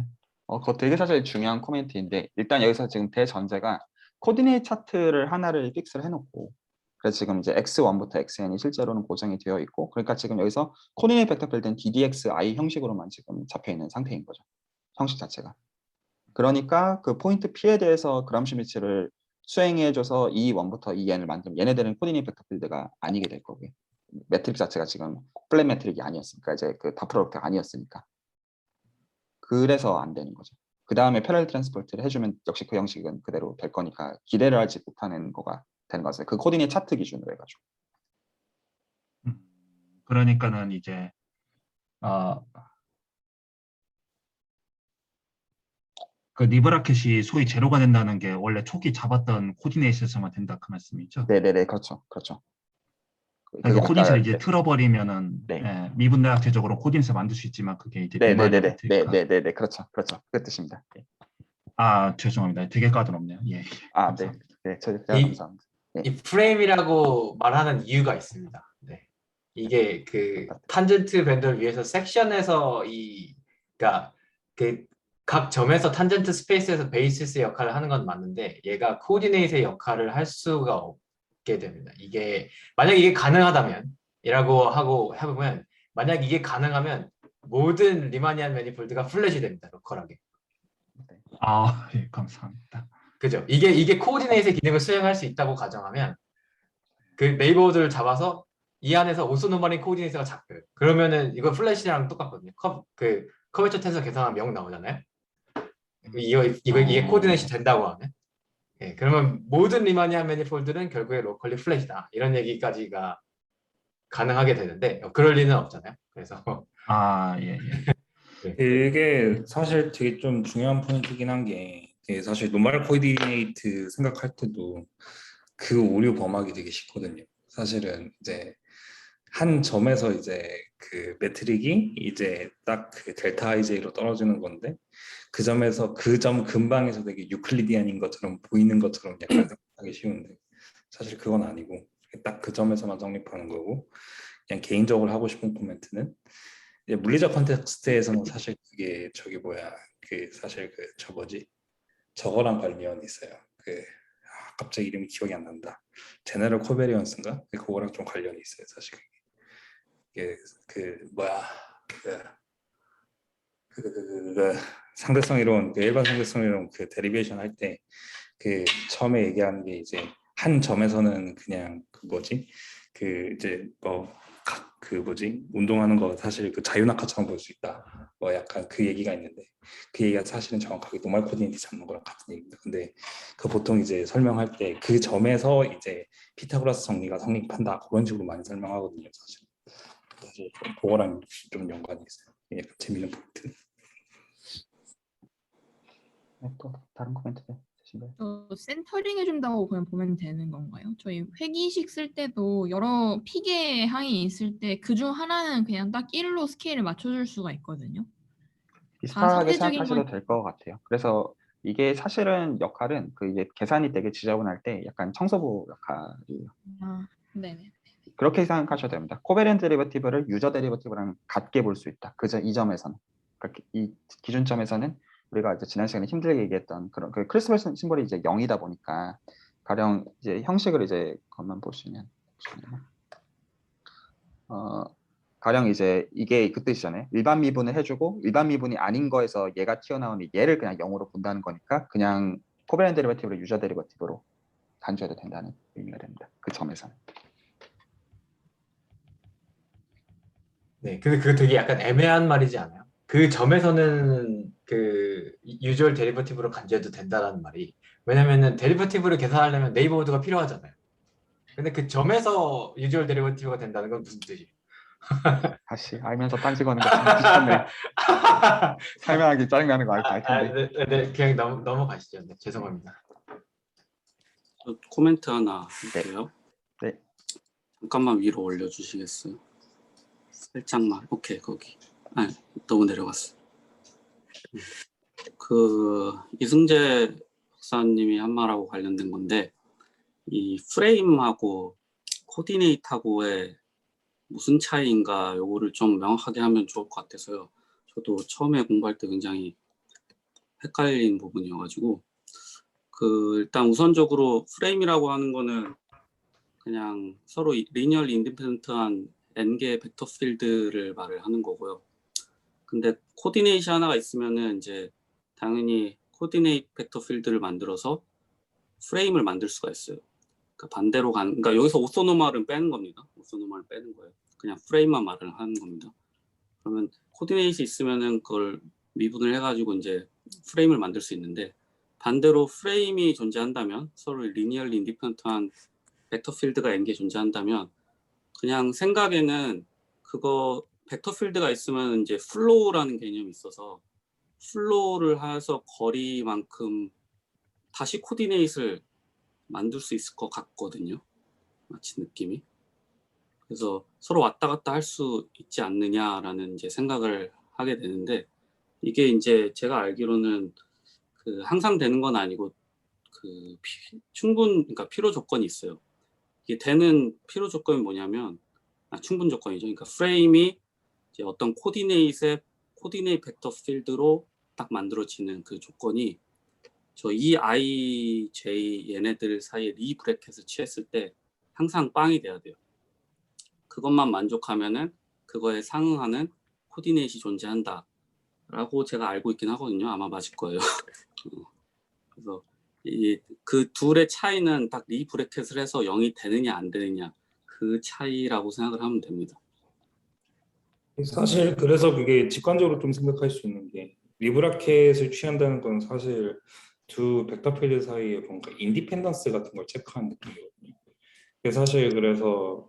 그거 되게 사실 중요한 코멘트인데 일단 여기서 지금 대전제가 코디네이트 차트를 하나를 픽스를 해놓고 그래서 지금 이제 x1부터 xn이 실제로는 고정이 되어 있고 그러니까 지금 여기서 코디네이트 벡터 필드는 ddxi 형식으로만 지금 잡혀 있는 상태인 거죠. 형식 자체가. 그러니까 그 포인트 P에 대해서 그람슈미츠를 수행해줘서 E1부터 En을 만들면 얘네들은 코디네이트 벡터 필드가 아니게 될 거고요. 매트릭 자체가 지금 플랫 매트릭이 아니었으니까 이제 그 다 프로덕트가 아니었으니까 그래서 안 되는 거죠. 그 다음에 패러렐 트랜스포트를 해주면 역시 그 형식은 그대로 될 거니까 기대를 하지 못하는 거가 되는 거죠. 그 코디네이트 차트 기준으로 해가지고. 그러니까는 이제 그 리브라켓이 소위 제로가 된다는 게 원래 초기 잡았던 코디네이션에서만 된다 그 말씀이죠? 네네네, 그렇죠. 그렇죠. 그러니까 코디네이션을 이제 틀어버리면은 네. 예, 미분대학제적으로 코디네이션 만들 수 있지만 그게 이제 네네네네, 네네네, 그렇죠. 그 뜻입니다. 네. 죄송합니다. 되게 까다롭네요. 예. 네, 제가 감사합니다. 이 프레임이라고 말하는 이유가 있습니다. 네. 이게 그 탄젠트 밴드를 위해서 섹션에서 그러니까 그 각 점에서 탄젠트 스페이스에서 베이시스의 역할을 하는 건 맞는데 얘가 코디네이트의 역할을 할 수가 없게 됩니다. 이게 만약 이게 가능하다면 이라고 하고 해보면 만약 이게 가능하면 모든 리마니안 매니폴드가 플랫이 됩니다. 로컬하게. 아, 예, 감사합니다. 그죠? 이게 코디네이트의 기능을 수행할 수 있다고 가정하면 그 네이버호드를 잡아서 이 안에서 오소노멀인 코디네이터가 잡혀요. 그러면은 이거 플래시랑 똑같거든요. 그 커버처 텐서 계산하면 0 나오잖아요. 이게 코디네이트 된다고 하면. 예, 그러면 모든 리마니안 매니폴드는 결국에 로컬리 플랫이다. 이런 얘기까지가 가능하게 되는데 그럴 리는 없잖아요. 그래서 아, 예, 예. 이게 사실 되게 좀 중요한 포인트긴 한 게 사실 노멀 코디네이트 생각할 때도 그 오류 범하기 되게 쉽거든요. 사실은 이제 한 점에서 이제 그 매트릭이 이제 딱 그 델타 IJ로 떨어지는 건데 그 점에서 그 점 근방에서 되게 유클리디안인 것처럼 보이는 것처럼 약간 생각하기 쉬운데 사실 그건 아니고 딱 그 점에서만 성립하는 거고 그냥 개인적으로 하고 싶은 코멘트는 물리적 컨텍스트에서는 사실 그게 저기 뭐야 그 사실 그 저 뭐지 저거랑 관련이 있어요. 갑자기 이름이 기억이 안 난다. 제너럴 코베리언스인가? 그거랑 좀 관련이 있어요. 사실 이게 그 뭐야 그 상대성 이론 일반 상대성 이론 그 데리베이션 할 때 그 처음에 얘기하는 게 이제 한 점에서는 그냥 그 뭐지 그 이제 그 뭐지 운동하는 거 사실 그 자유낙하처럼 볼 수 있다. 뭐 약간 그 얘기가 있는데 그 얘기가 사실은 정확하게 노멀 코디네이트 잡는 거랑 같은 얘기입니다. 근데 그 보통 이제 설명할 때 그 점에서 이제 피타고라스 정리가 성립한다 그런 식으로 많이 설명하거든요. 사실 좀 그거랑 좀 연관이 있어요. 약간 재밌는 포인트. 네, 또 다른 코멘트 있으신가요? 센터링 해준다고 그냥 보면 되는 건가요? 저희 회기식 쓸 때도 여러 픽의 항이 있을 때 그중 하나는 그냥 딱 1로 스케일을 맞춰줄 수가 있거든요. 비슷하게 상대적인 생각하셔도 건 될 것 같아요. 그래서 이게 사실은 역할은 그 이제 계산이 되게 지저분할 때 약간 청소부 역할이에요. 네네. 그렇게 생각하셔도 됩니다. 코베리언트 데리버티브를 유저 데리버티브랑 같게 볼 수 있다. 이 점에서는 그러니까 이 기준점에서는 우리가 이제 지난 시간에 힘들게 얘기했던 그런 그 크리스멀 심볼이 이제 0이다 보니까 가령 이제 형식을 이제 그것만 보시면 가령 이제 이게 그 뜻이잖아요. 일반 미분을 해주고 일반 미분이 아닌 거에서 얘가 튀어나오니 얘를 그냥 0으로 본다는 거니까 그냥 코베리언트 데리버티브를 유저 데리버티브로 간주해도 된다는 의미가 됩니다. 그 점에서는. 네, 근데 그거 되게 약간 애매한 말이지 않아요? 그 점에서는 그 유주얼 데리버티브로 간주해도 된다는 말이 왜냐면은 데리버티브를 계산하려면 네이버호드가 필요하잖아요. 근데 그 점에서 유주얼 데리버티브가 된다는 건 무슨 뜻이에요? 다시 알면서 딴지 거는 거 참 귀찮네. 설명하기 짜증나는 거 알 텐데. 네, 그냥 넘어가시죠. 네, 죄송합니다. 코멘트 하나 할게요. 네. 잠깐만 위로 올려주시겠어요? 살짝만. 오케이, 거기. 너무 내려갔어. 그 이승재 박사님이 한 말하고 관련된 건데 이 프레임하고 코디네이트하고의 무슨 차이인가 요거를 좀 명확하게 하면 좋을 것 같아서요. 저도 처음에 공부할 때 굉장히 헷갈린 부분이어가지고 일단 우선적으로 프레임이라고 하는 거는 그냥 서로 리니얼 인디펜던트한 n개의 벡터 필드를 말을 하는 거고요. 근데 코디네이션 하나가 있으면은 이제 당연히 코디네이트 벡터 필드를 만들어서 프레임을 만들 수가 있어요. 그러니까 반대로 그러니까 여기서 오소노멀은 빼는 겁니다. 오소노멀을 빼는 거예요. 그냥 프레임만 말을 하는 겁니다. 그러면 코디네이트 있으면은 그걸 미분을 해가지고 이제 프레임을 만들 수 있는데 반대로 프레임이 존재한다면 서로 리니얼리 인디펜던트한 벡터 필드가 n개 존재한다면 그냥 생각에는 그거 벡터 필드가 있으면 이제 플로우라는 개념이 있어서 플로우를 해서 거리만큼 다시 코디네이트를 만들 수 있을 것 같거든요. 마치 느낌이. 그래서 서로 왔다 갔다 할 수 있지 않느냐라는 이제 생각을 하게 되는데 이게 이제 제가 알기로는 그 항상 되는 건 아니고 그러니까 필요 조건이 있어요. 이게 되는 필요 조건이 뭐냐면 충분 조건이죠. 그러니까 프레임이 이제 어떤 코디네이트 벡터 필드로 딱 만들어지는 그 조건이 저 이 I, J 얘네들 사이에 리 브래켓을 취했을 때 항상 빵이 돼야 돼요. 그것만 만족하면은 그거에 상응하는 코디네이트이 존재한다 라고 제가 알고 있긴 하거든요. 아마 맞을 거예요. 그래서 그 둘의 차이는 딱 리 브래켓을 해서 0이 되느냐 안 되느냐 그 차이라고 생각을 하면 됩니다. 사실 그래서 그게 직관적으로 좀 생각할 수 있는 게 리브라켓을 취한다는 건 사실 두 벡터 필드 사이에 뭔가 인디펜던스 같은 걸 체크하는 느낌이거든요. 사실 그래서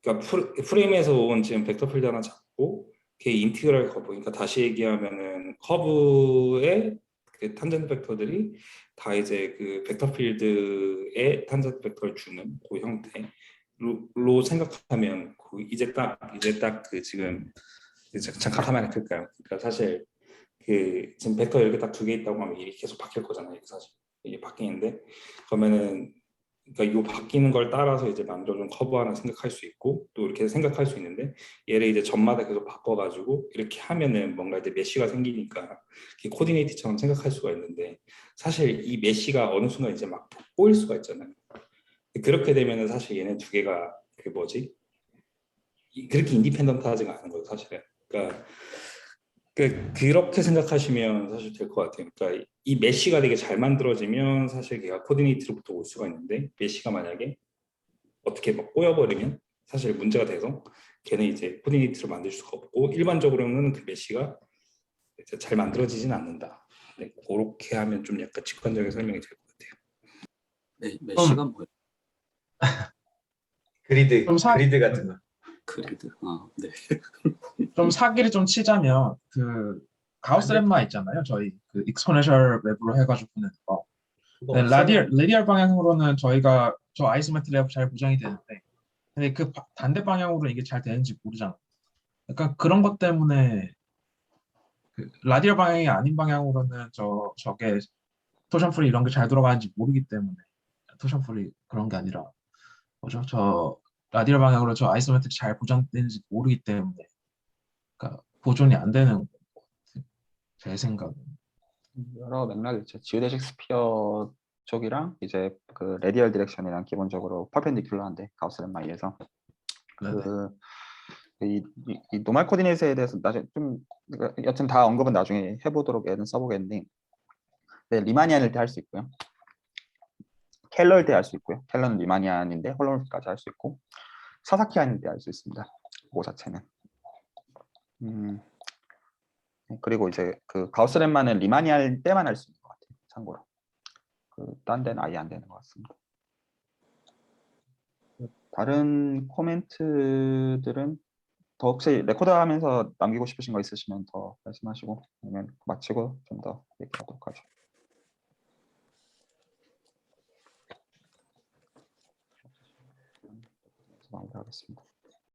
그러니까 프레임에서 온 지금 벡터 필드 하나 잡고 걔 인티그랄 커브, 그러니까 다시 얘기하면은 커브의 그 탄젠트 벡터들이 다 이제 그 벡터 필드의 탄젠트 벡터를 주는 그 형태로 생각하면 이제 딱 그 지금 잠깐 화면에 클까요? 그러니까 사실 그 지금 벡터 이렇게 딱 두 개 있다고 하면 이게 계속 바뀔 거잖아요. 이게 사실 이게 바뀌는데 그러면은 그러니까 이 바뀌는 걸 따라서 이제 만들어준 커브 하나 생각할 수 있고 또 이렇게 생각할 수 있는데 얘를 이제 점마다 계속 바꿔가지고 이렇게 하면은 뭔가 이제 메쉬가 생기니까 코디네이트처럼 생각할 수가 있는데 사실 이 메쉬가 어느 순간 이제 막 꼬일 수가 있잖아요. 그렇게 되면은 사실 얘네 두 개가 그 뭐지? 그렇게 인디펜던트하지가 않은 거예요, 사실은. 그러니까 그렇게 생각하시면 사실 될 것 같아요. 그러니까 이 메쉬가 되게 잘 만들어지면 사실 걔가 코디네이트로부터 올 수가 있는데 메쉬가 만약에 어떻게 막 꼬여버리면 사실 문제가 돼서 걔는 이제 코디네이트를 만들 수가 없고 일반적으로는 그 메쉬가 이제 잘 만들어지진 않는다. 네, 그렇게 하면 좀 약간 직관적인 설명이 될 것 같아요. 네, 메쉬가 뭐예요? 그리드 좀 그리드 같은 거. 그리드. 네. 좀 사기를 좀 치자면 그 가우스 렘마 있잖아요. 저희 그 익스포넨셜 웹으로 해가지고 보는 거. 그거 네, 없어요? 라디얼 방향으로는 저희가 저 아이소메트리가 잘 보장이 되는데, 근데 그 반대 방향으로 이게 잘 되는지 모르잖아. 약간 그런 것 때문에 그 라디얼 방향이 아닌 방향으로는 저게 토션 프리 이런 게 잘 돌아가는지 모르기 때문에 토션 프리 그런 게 아니라 뭐죠? 저 라디얼 방향으로 저 아이소메트리 잘 보장되는지 모르기 때문에 그러니까 보존이 안 되는 것 같아요. 제 생각은. 여러 맥락이 있죠. 지오데식 스피어 쪽이랑 이제 그 레디얼 디렉션이랑 기본적으로 퍼펜디큘러한데 가우스 렘마이에서 네네. 이 노멀 코디네이트에 대해서 나중에 좀 여튼 다 언급은 나중에 해보도록 애는 써보겠는데 네, 리마니안일 때 할 수 있고요. 켈러일 때 할 수 있고요. 켈러는 리마니안인데 홀로그래피까지 할 수 있고 사사키안일 때 할 수 있습니다. 그거 자체는. 그리고 이제 그 가우스 렘마는 리마니안 때만 할 수 있는 것 같아요. 참고로. 딴 데는 아예 안 되는 것 같습니다. 다른 코멘트들은 더 혹시 레코드하면서 남기고 싶으신 거 있으시면 더 말씀하시고 아니면 마치고 좀 더 얘기하도록 하죠. 마무리하겠습니다.